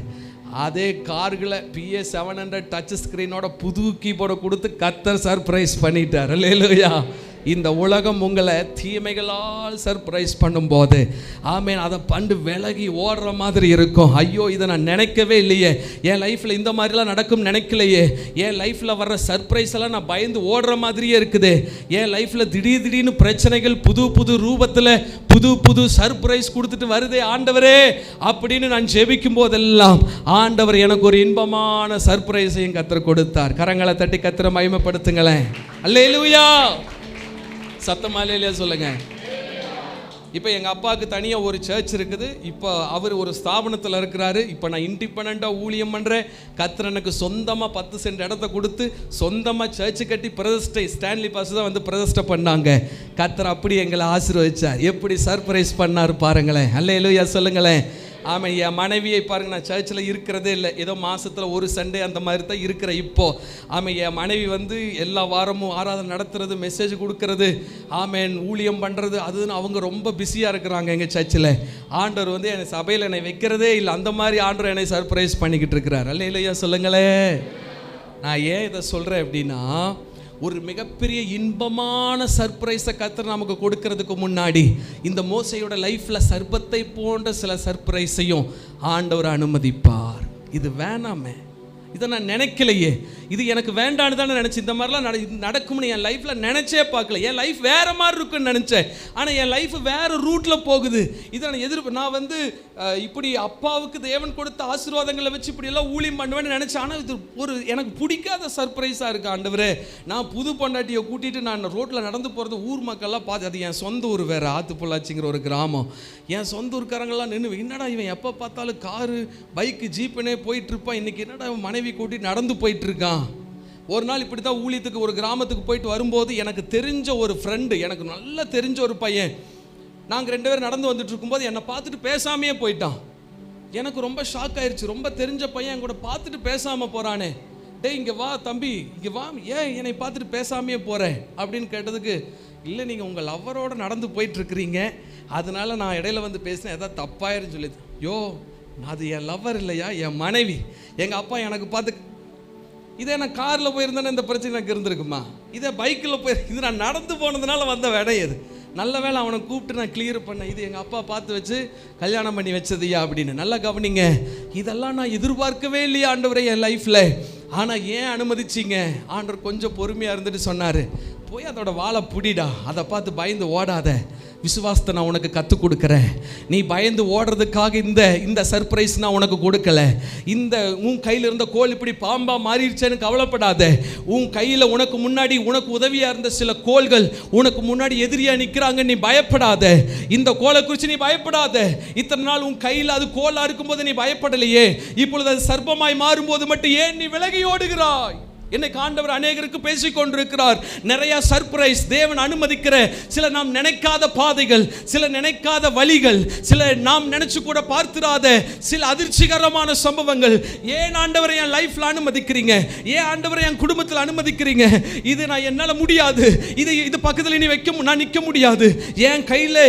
S1: அதே கார்களை PA 700 டச் ஸ்க்ரீனோட புது கீபோர்டை கொடுத்து கர்த்தர் சர்ப்ரைஸ் பண்ணிட்டார். அல்லேலூயா. இந்த உலகம் உங்களை தீமைகளால் சர்ப்ரைஸ் பண்ணும்போது ஆமேன், அதை பண்டு விலகி ஓடுற மாதிரி இருக்கும். ஐயோ, இதை நான் நினைக்கவே இல்லையே, என் லைஃப்பில் இந்த மாதிரிலாம் நடக்கும் நினைக்கலையே, என் லைஃப்பில் வர்ற சர்ப்ரைஸ் எல்லாம் நான் பயந்து ஓடுற மாதிரியே இருக்குது, என் லைஃப்பில் திடீர்னு பிரச்சனைகள் புது புது ரூபத்தில் புது புது சர்ப்ரைஸ் கொடுத்துட்டு வருதே ஆண்டவரே அப்படின்னு நான் ஜெபிக்கும் போதெல்லாம் ஆண்டவர் எனக்கு ஒரு இன்பமான சர்ப்ரைஸையும் கர்த்தர் கொடுத்தார். கரங்களை தட்டி கர்த்தரை மகிமைப்படுத்துங்களேன். அல்லேலூயா. சத்தமா இல்லையா சொல்லுங்க. இப்போ எங்கள் அப்பாவுக்கு தனியாக ஒரு சர்ச் இருக்குது. இப்போ அவர் ஒரு ஸ்தாபனத்தில் இருக்கிறாரு. இப்போ நான் இண்டிபெண்ட்டாக ஊழியம் பண்ணுறேன். கர்த்தர் எனக்கு சொந்தமாக 10 சென்ட் இடத்த கொடுத்து சொந்தமாக சர்ச்சு கட்டி பிரதிஷ்டை, ஸ்டான்லி பாஸ் தான் வந்து பிரதிஷ்டை பண்ணாங்க. கர்த்தர் அப்படி எங்களை ஆசீர்வதிச்சார். எப்படி சர்ப்ரைஸ் பண்ணார் பாருங்களேன். அல்லேலூயா சொல்லுங்களேன். ஆமாம், என் மனைவியை பாருங்கள், நான் சர்ச்சில் இருக்கிறதே இல்லை, ஏதோ மாதத்தில் ஒரு சண்டே அந்த மாதிரி தான் இருக்கிறேன் இப்போது. ஆமாம், என் மனைவி வந்து எல்லா வாரமும் ஆராதனை நடத்துறது, மெசேஜ் கொடுக்கறது, ஆமேன் ஊழியம் பண்ணுறது, அதுன்னு அவங்க ரொம்ப பிஸியாக இருக்கிறாங்க எங்கள் சர்ச்சில். ஆண்டவர் வந்து என்னை சபையில் என்னை வைக்கிறதே இல்லை, அந்த மாதிரி ஆண்டவர் என்னை சர்ப்ரைஸ் பண்ணிக்கிட்டு இருக்கிறார். அல்லேலூயா சொல்லுங்களேன். நான் ஏன் இதை சொல்கிறேன் அப்படின்னா, ஒரு மிகப்பெரிய இன்பமான சர்ப்ரைஸை கர்த்தர் நமக்கு கொடுக்கறதுக்கு முன்னாடி இந்த மோசையோட லைஃப்பில் சர்பத்தை போன்ற சில சர்ப்ரைஸையும் ஆண்டவர் அனுமதிப்பார். இது வேணாமே, இதை நான் நினைக்கலையே, இது எனக்கு வேண்டான்னு தானே நினச்சி, இந்த மாதிரிலாம் நடக்கும்னு என் லைஃப்பில் நினச்சே பார்க்கல. என் லைஃப் வேறு மாதிரி இருக்குன்னு நினச்சேன், ஆனால் என் லைஃப் வேறு ரூட்டில் போகுது. இதை நான் வந்து இப்படி அப்பாவுக்கு தேவன் கொடுத்த ஆசீர்வாதங்களை வச்சு இப்படியெல்லாம் ஊழியம் பண்ணுவேன்னு நினச்சேன். ஆனால் இது ஒரு எனக்கு பிடிக்காத சர்ப்ரைஸாக இருக்குது ஆண்டவரே. நான் புது பொண்டாட்டியை கூட்டிகிட்டு நான் ரோட்டில் நடந்து போகிறது, ஊர் மக்கள்லாம் பார்த்து, அது என் சொந்த ஊர் வேறு, ஆத்துப்பொள்ளாச்சிங்கிற ஒரு கிராமம். என் சொந்த ஊருக்காரங்கள்லாம் நின்று, என்னடா இவன் எப்போ பார்த்தாலும் காரு பைக்கு ஜீப்புனே போயிட்டுருப்பான், இன்றைக்கி என்னடா இவன் மனைவி கூட்டிட்டு நடந்து போயிட்டுருக்கான். ஒரு நாள் இப்படி தான் ஊழியத்துக்கு ஒரு கிராமத்துக்கு போயிட்டு வரும்போது எனக்கு தெரிஞ்ச ஒரு ஃப்ரெண்டு, எனக்கு நல்லா தெரிஞ்ச ஒரு பையன், நாங்கள் 2 பேரும் நடந்து வந்துட்டு இருக்கும்போது என்னை பார்த்துட்டு பேசாமையே போயிட்டான். எனக்கு ரொம்ப ஷாக் ஆயிடுச்சு. ரொம்ப தெரிஞ்ச பையன் என் கூட பார்த்துட்டு பேசாமல் போகிறானே, டே இங்கே வா தம்பி, இங்கே வா, ஏன் என்னை பார்த்துட்டு பேசாமையே போகிறேன் அப்படின்னு கேட்டதுக்கு, இல்லை நீங்கள் உங்கள் லவ்வரோடு நடந்து போயிட்டுருக்கிறீங்க, அதனால நான் இடையில வந்து பேசினேன், எதாவது தப்பாயிருன்னு சொல்லிது. யோ, அது என் லவ்வர் இல்லையா, என் மனைவி. எங்கள் அப்பா எனக்கு பார்த்து, இதே நான் காரில் போயிருந்தேன்னா இந்த பிரச்சனை எனக்கு இருந்திருக்குமா? இதே பைக்கில் இது நான் நடந்து போனதுனால வந்த விடை இது. நல்ல வேலை அவனை கூப்பிட்டு நான் கிளியர் பண்ணேன், இது எங்கள் அப்பா பார்த்து வச்சு கல்யாணம் பண்ணி வச்சதுயா அப்படின்னு. நல்லா கவனிங்க, இதெல்லாம் நான் எதிர்பார்க்கவே இல்லையா ஆண்டவரே என் லைஃப்பில். ஆனால் ஏன் அனுமதிச்சிங்க? ஆண்டவர் கொஞ்சம் பொறுமையாக இருந்துட்டு சொன்னார், போய் அதோட வாழை புடிடா, அதை பார்த்து பயந்து ஓடாத, விசுவாசத்தை நான் உனக்கு கற்றுக் கொடுக்குறேன். நீ பயந்து ஓடுறதுக்காக இந்த சர்ப்ரைஸ் நான் உனக்கு கொடுக்கல. இந்த உன் கையில் இருந்த கோல் இப்படி பாம்பா மாறிடுச்சேன்னு கவலைப்படாத. உன் கையில் உனக்கு முன்னாடி உனக்கு உதவியாக இருந்த சில கோள்கள் உனக்கு முன்னாடி எதிரியாக நிற்கிறாங்க, நீ பயப்படாத. இந்த கோலை குறித்து நீ பயப்படாத. இத்தனை நாள் உன் கையில் அது கோலா இருக்கும்போது நீ பயப்படலையே, இப்பொழுது அது சர்ப்பமாய் மாறும்போது மட்டும் ஏன் நீ விலகி ஓடுகிறாய்? இன்னைக்கு ஆண்டவர் அநேகருக்கு பேசிக் கொண்டிருக்கிறார். நிறைய சர்ப்ரைஸ் தேவன் அனுமதிக்கிற சில நாம் நினைக்காத பாதைகள், சில நினைக்காத வழிகள், சில நாம் நினைச்சு கூட பார்த்திராத சில அதிர்ச்சிகரமான சம்பவங்கள். ஏன் ஆண்டவரை என் லைஃப்ல அனுமதிக்கிறீங்க? ஏன் ஆண்டவரை என் குடும்பத்தில் அனுமதிக்கிறீங்க? இது நான் என்னால முடியாது, இது பக்கத்தில் நீ நான் நிற்க முடியாது. என் கையில்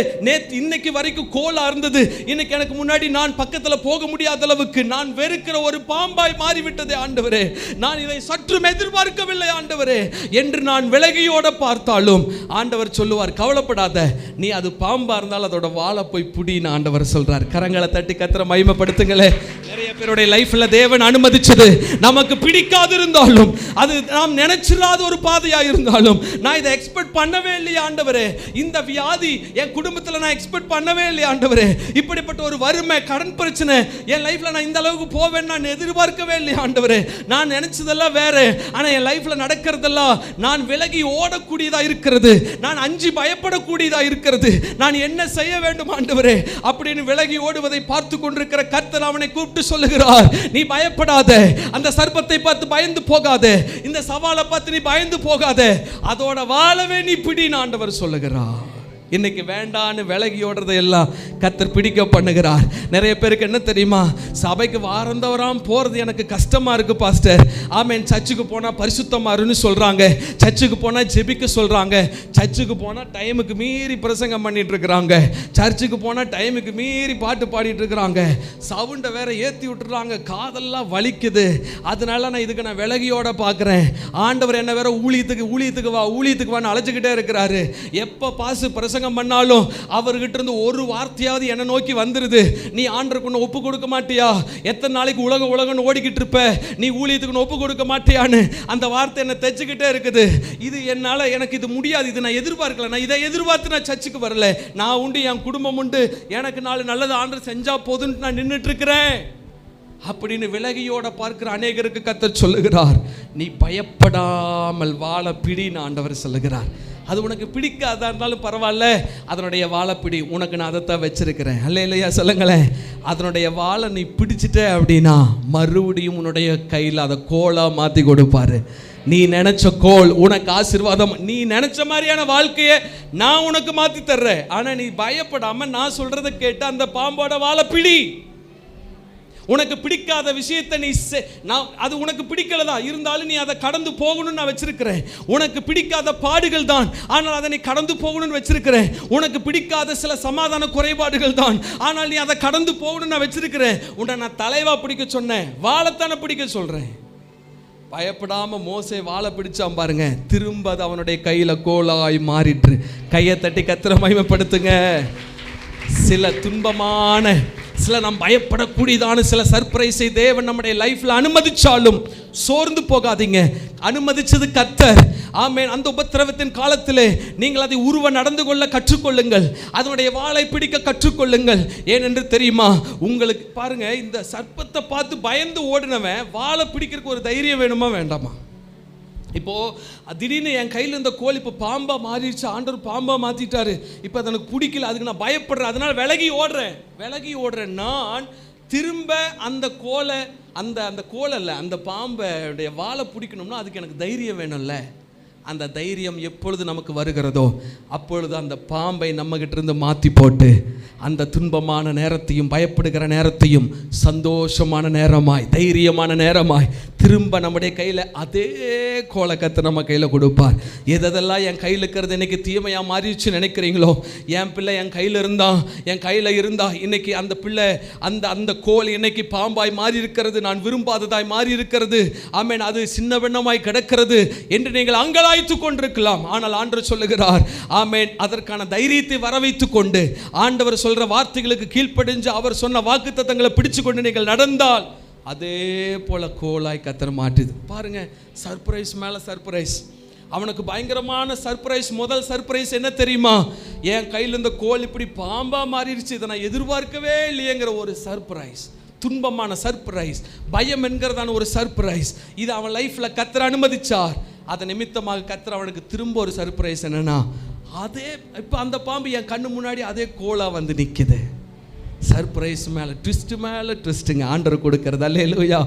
S1: இன்னைக்கு வரைக்கும் கோலா இருந்தது, இன்னைக்கு எனக்கு முன்னாடி நான் பக்கத்தில் போக முடியாத அளவுக்கு நான் வெறுக்கிற ஒரு பாம்பாய் மாறிவிட்டதே ஆண்டவரே. நான் இதை சற்று எதிர்பார்க்கவில்லை ஆண்டவரே என்று நான் விலகியோட பார்த்தாலும் ஆண்டவர் சொல்லுவார், கவலைப்படாத, நீ அது பாம்பா இருந்தால் அதோட வாழை போய் புடின்னு ஆண்டவர் சொல்றார். கரங்களை தட்டி கர்த்தரை மகிமைப்படுத்துங்களே. நிறைய பேருடைய லைஃப்ல தேவன் அனுமதிச்சது நமக்கு பிடிக்காது இருந்தாலும், அது நாம் நினைச்சிராத ஒரு பாதையா இருந்தாலும், நான் இதை எக்ஸ்பெக்ட் பண்ணவே இல்லையா ஆண்டவரே, இந்த வியாதி என் குடும்பத்தில் நான் எக்ஸ்பெக்ட் பண்ணவே இல்லையா ஆண்டவரே, இப்படிப்பட்ட ஒரு வறுமை கடன் பிரச்சனை என் லைஃப்ல நான் இந்த அளவுக்கு போவேன் நான் எதிர்பார்க்கவே இல்லையா ஆண்டவரே, நான் நினைச்சதெல்லாம் வேற, ஆனால் என் லைஃப்பில் நடக்கிறதெல்லாம் நான் விலகி ஓடக்கூடியதாக இருக்கிறது, நான் அஞ்சி பயப்படக்கூடியதாக இருக்கிறது, நான் என்ன செய்ய வேண்டும் ஆண்டவரே அப்படின்னு விலகி ஓடுவதை பார்த்து கொண்டிருக்கிற கர்த்தர் அவனை கூப்பிட்டு சொல்லுகிறார், நீ பயப்படாத, அந்த சர்ப்பத்தை பார்த்து பயந்து போகாத, இந்த சவாலை பார்த்து நீ பயந்து போகாத, அதோட வாழவே நீ பிடின்னு ஆண்டவர் சொல்லுகிறார். இன்னைக்கு வேண்டான்னு விலகி ஓடுறதை எல்லாம் கர்த்தர் பிடிக்க பண்ணுகிறார். நிறைய பேருக்கு என்ன தெரியுமா, சபைக்கு வாரந்தவராம் போகிறது எனக்கு கஷ்டமாக இருக்குது பாஸ்டர். ஆமேன், சர்ச்சுக்கு போனால் பரிசுத்தமாருன்னு சொல்கிறாங்க, சர்ச்சுக்கு போனால் ஜெபிக்க சொல்கிறாங்க, சர்ச்சுக்கு போனால் டைமுக்கு மீறி பிரசங்கம் பண்ணிட்டு இருக்கிறாங்க, சர்ச்சுக்கு போனால் டைமுக்கு மீறி பாட்டு பாடிட்டு இருக்கிறாங்க, சவுண்டை வேற ஏற்றி விட்டுறாங்க, காதெல்லாம் வலிக்குது, அதனால நான் இதுக்கு நான் விலகியோட பார்க்குறேன். ஆண்டவர் என்ன வேற ஊழியத்துக்கு வான்னு அழைச்சிக்கிட்டே இருக்கிறாரு. எப்போ பாசு பிரசங்கம் பண்ணாலும் அவர்கிட்ட இருந்து ஒரு வார்த்தையாவது என்ன நோக்கி வந்துருது, நீ ஆண்டவருக்கு ஒப்பு கொடுக்க மாட்டியா, எத்தனை நாளைக்கு உலகம்னு ஓடிக்கிட்டு இருப்ப, நீ ஊழியத்துக்கு ஒப்பு கொடுக்க மாட்டியான்னு அந்த வார்த்தை என்ன தைச்சுக்கிட்டே இருக்குது. இது எனக்கு இது முடியாது, இது நான் எதிர்பார்க்கல, நான் இதை எதிர்பார்த்து நான் சர்ச்சுக்கு வரல, நான் உண்டு, என் குடும்பம் உண்டு, எனக்கு நாலு நல்லது ஆண்டவர் செஞ்சா போதுன்னு நான் நின்றுட்டு இருக்கிறேன் அப்படின்னு விலகியோட பார்க்கிற அநேகருக்கு கர்த்தர் சொல்லுகிறார், நீ பயப்படாமல் வாழ பிடின்னு ஆண்டவர் சொல்லுகிறார். அது உனக்கு பிடிக்காதா இருந்தாலும் பரவாயில்ல, அதனுடைய வாழை பிடி, உனக்கு நான் அதைத்தான் வச்சிருக்கிறேன். அல்ல இல்லையா சொல்லுங்களேன். அதனுடைய வாழை நீ பிடிச்சிட்ட அப்படின்னா மறுபடியும் உன்னுடைய கையில் அதை கோலா மாற்றி கொடுப்பாரு. நீ நினைச்ச கோல் உனக்கு ஆசீர்வாதம், நீ நினைச்ச மாதிரியான வாழ்க்கையை நான் உனக்கு மாற்றி தர்றேன். ஆனால் நீ பயப்படாம நான் சொல்றதை கேட்டு அந்த பாம்போட வாழை பிடி. உனக்கு பிடிக்காத விஷயத்தை அது உனக்கு பிடிக்கலதா இருந்தாலும் நீ அதை கடந்து போகணும்னு நான் வச்சிருக்கிறேன். உனக்கு பிடிக்காத பாடுகள் தான், ஆனால் அதை நீ கடந்து போகணும்னு வச்சிருக்கிறேன். உனக்கு பிடிக்காத சில சமாதான குறைபாடுகள் தான், ஆனால் நீ அதை கடந்து போகணும்னு நான் வச்சிருக்கிறேன். உன்னை நான் தலைவா பிடிக்க சொன்னேன், வாழத்தானே பிடிக்க சொல்றேன். பயப்படாம மோசே வாழை பிடிச்சான் பாருங்க, திரும்ப அது அவனுடைய கையில கோலாய் மாறிட்டு. கையை தட்டி கர்த்தரை மகிமைப்படுத்துங்க. சில துன்பமான, சில நாம் பயப்படக்கூடியதான சில சர்ப்ரைஸை தேவன் நம்முடைய லைஃப்ல அனுமதிச்சாலும் சோர்ந்து போகாதீங்க. அனுமதிச்சது கர்த்தர். ஆமென். அந்த உபத்திரவத்தின் காலத்திலே நீங்கள் அதை உருவ நடந்து கொள்ள கற்றுக்கொள்ளுங்கள், அதனுடைய வாளை பிடிக்க கற்றுக்கொள்ளுங்கள். ஏனென்று தெரியுமா, உங்களுக்கு பாருங்க, இந்த சர்ப்பத்தை பார்த்து பயந்து ஓடினவன் வாளை பிடிக்கிறதுக்கு ஒரு தைரியம் வேணுமா வேண்டாமா? இப்போ திடீர்னு என் கையில் இருந்த கோல் இப்போ பாம்பா மாறிடுச்சு, ஆண்டவர் பாம்பா மாத்திட்டாரு, இப்போ அது எனக்கு பிடிக்கல, அதுக்கு நான் பயப்படுறேன், அதனால விலகி ஓடுறேன். நான் திரும்ப அந்த கோலை அந்த கோலல்ல அந்த பாம்புடைய வாழை பிடிக்கணும்னா அதுக்கு எனக்கு தைரியம் வேணும்ல. அந்த தைரியம் எப்பொழுது நமக்கு வருகிறதோ அப்பொழுது அந்த பாம்பை நம்ம கிட்ட இருந்து மாற்றி போட்டு அந்த துன்பமான நேரத்தையும் பயப்படுகிற நேரத்தையும் சந்தோஷமான நேரமாய், தைரியமான நேரமாய் திரும்ப நம்முடைய கையில் அதே கோலை கர்த்தர் நம்ம கையில் கொடுப்பார். எதெல்லாம் என் கையில் இருக்கிறது இன்னைக்கு தீமையாக மாறிடுச்சு நினைக்கிறீங்களோ, என் பிள்ளை என் கையில் இருந்தா இன்னைக்கு அந்த பிள்ளை அந்த கோல் இன்னைக்கு பாம்பாய் மாறி இருக்கிறது, நான் விரும்பாததாய் மாறி இருக்கிறது, ஆமென், அது சின்ன வெண்ணமாய் கிடக்கிறது என்று நீங்கள் அங்கலாய்த்து கொண்டிருக்கலாம். ஆனால் ஆண்டவர் சொல்லுகிறார், ஆமென், அதற்கான தைரியத்தை வர வைத்துக் கொண்டு ஆண்டவர் சொல்ற வார்த்தைகளுக்கு கீழ்ப்படிஞ்சு அவர் சொன்ன வாக்குத்தத்தங்களை பிடிச்சு கொண்டு நீங்கள் நடந்தால் அதே போல கோலாய் கர்த்தர் மாற்றுது. பாருங்க, சர்ப்ரைஸ் மேல சர்ப்ரைஸ். அவனுக்கு பயங்கரமான சர்ப்ரைஸ். முதல் சர்ப்ரைஸ் என்ன தெரியுமா? என் கையில் இந்த கோல் இப்படி பாம்பா மாறிடுச்சு, இதை நான் எதிர்பார்க்கவே இல்லையேங்கிற ஒரு சர்ப்ரைஸ். துன்பமான சர்ப்ரைஸ், பயம் என்கிறதான ஒரு சர்ப்ரைஸ். இது அவன் லைஃப்ல கர்த்தர் அனுமதிச்சார். அதை நிமித்தமாக கர்த்தர் அவனுக்கு திரும்ப ஒரு சர்ப்ரைஸ். என்னன்னா, அதே இப்போ அந்த பாம்பு என் கண்ணு முன்னாடி அதே கோலா வந்து நிற்குது. சர்ப்ரைஸ் மேலே ட்விஸ்ட் மேலே ட்விஸ்ட்டுங்க ஆண்டவர் கொடுக்கறது. அல்லேலூயா.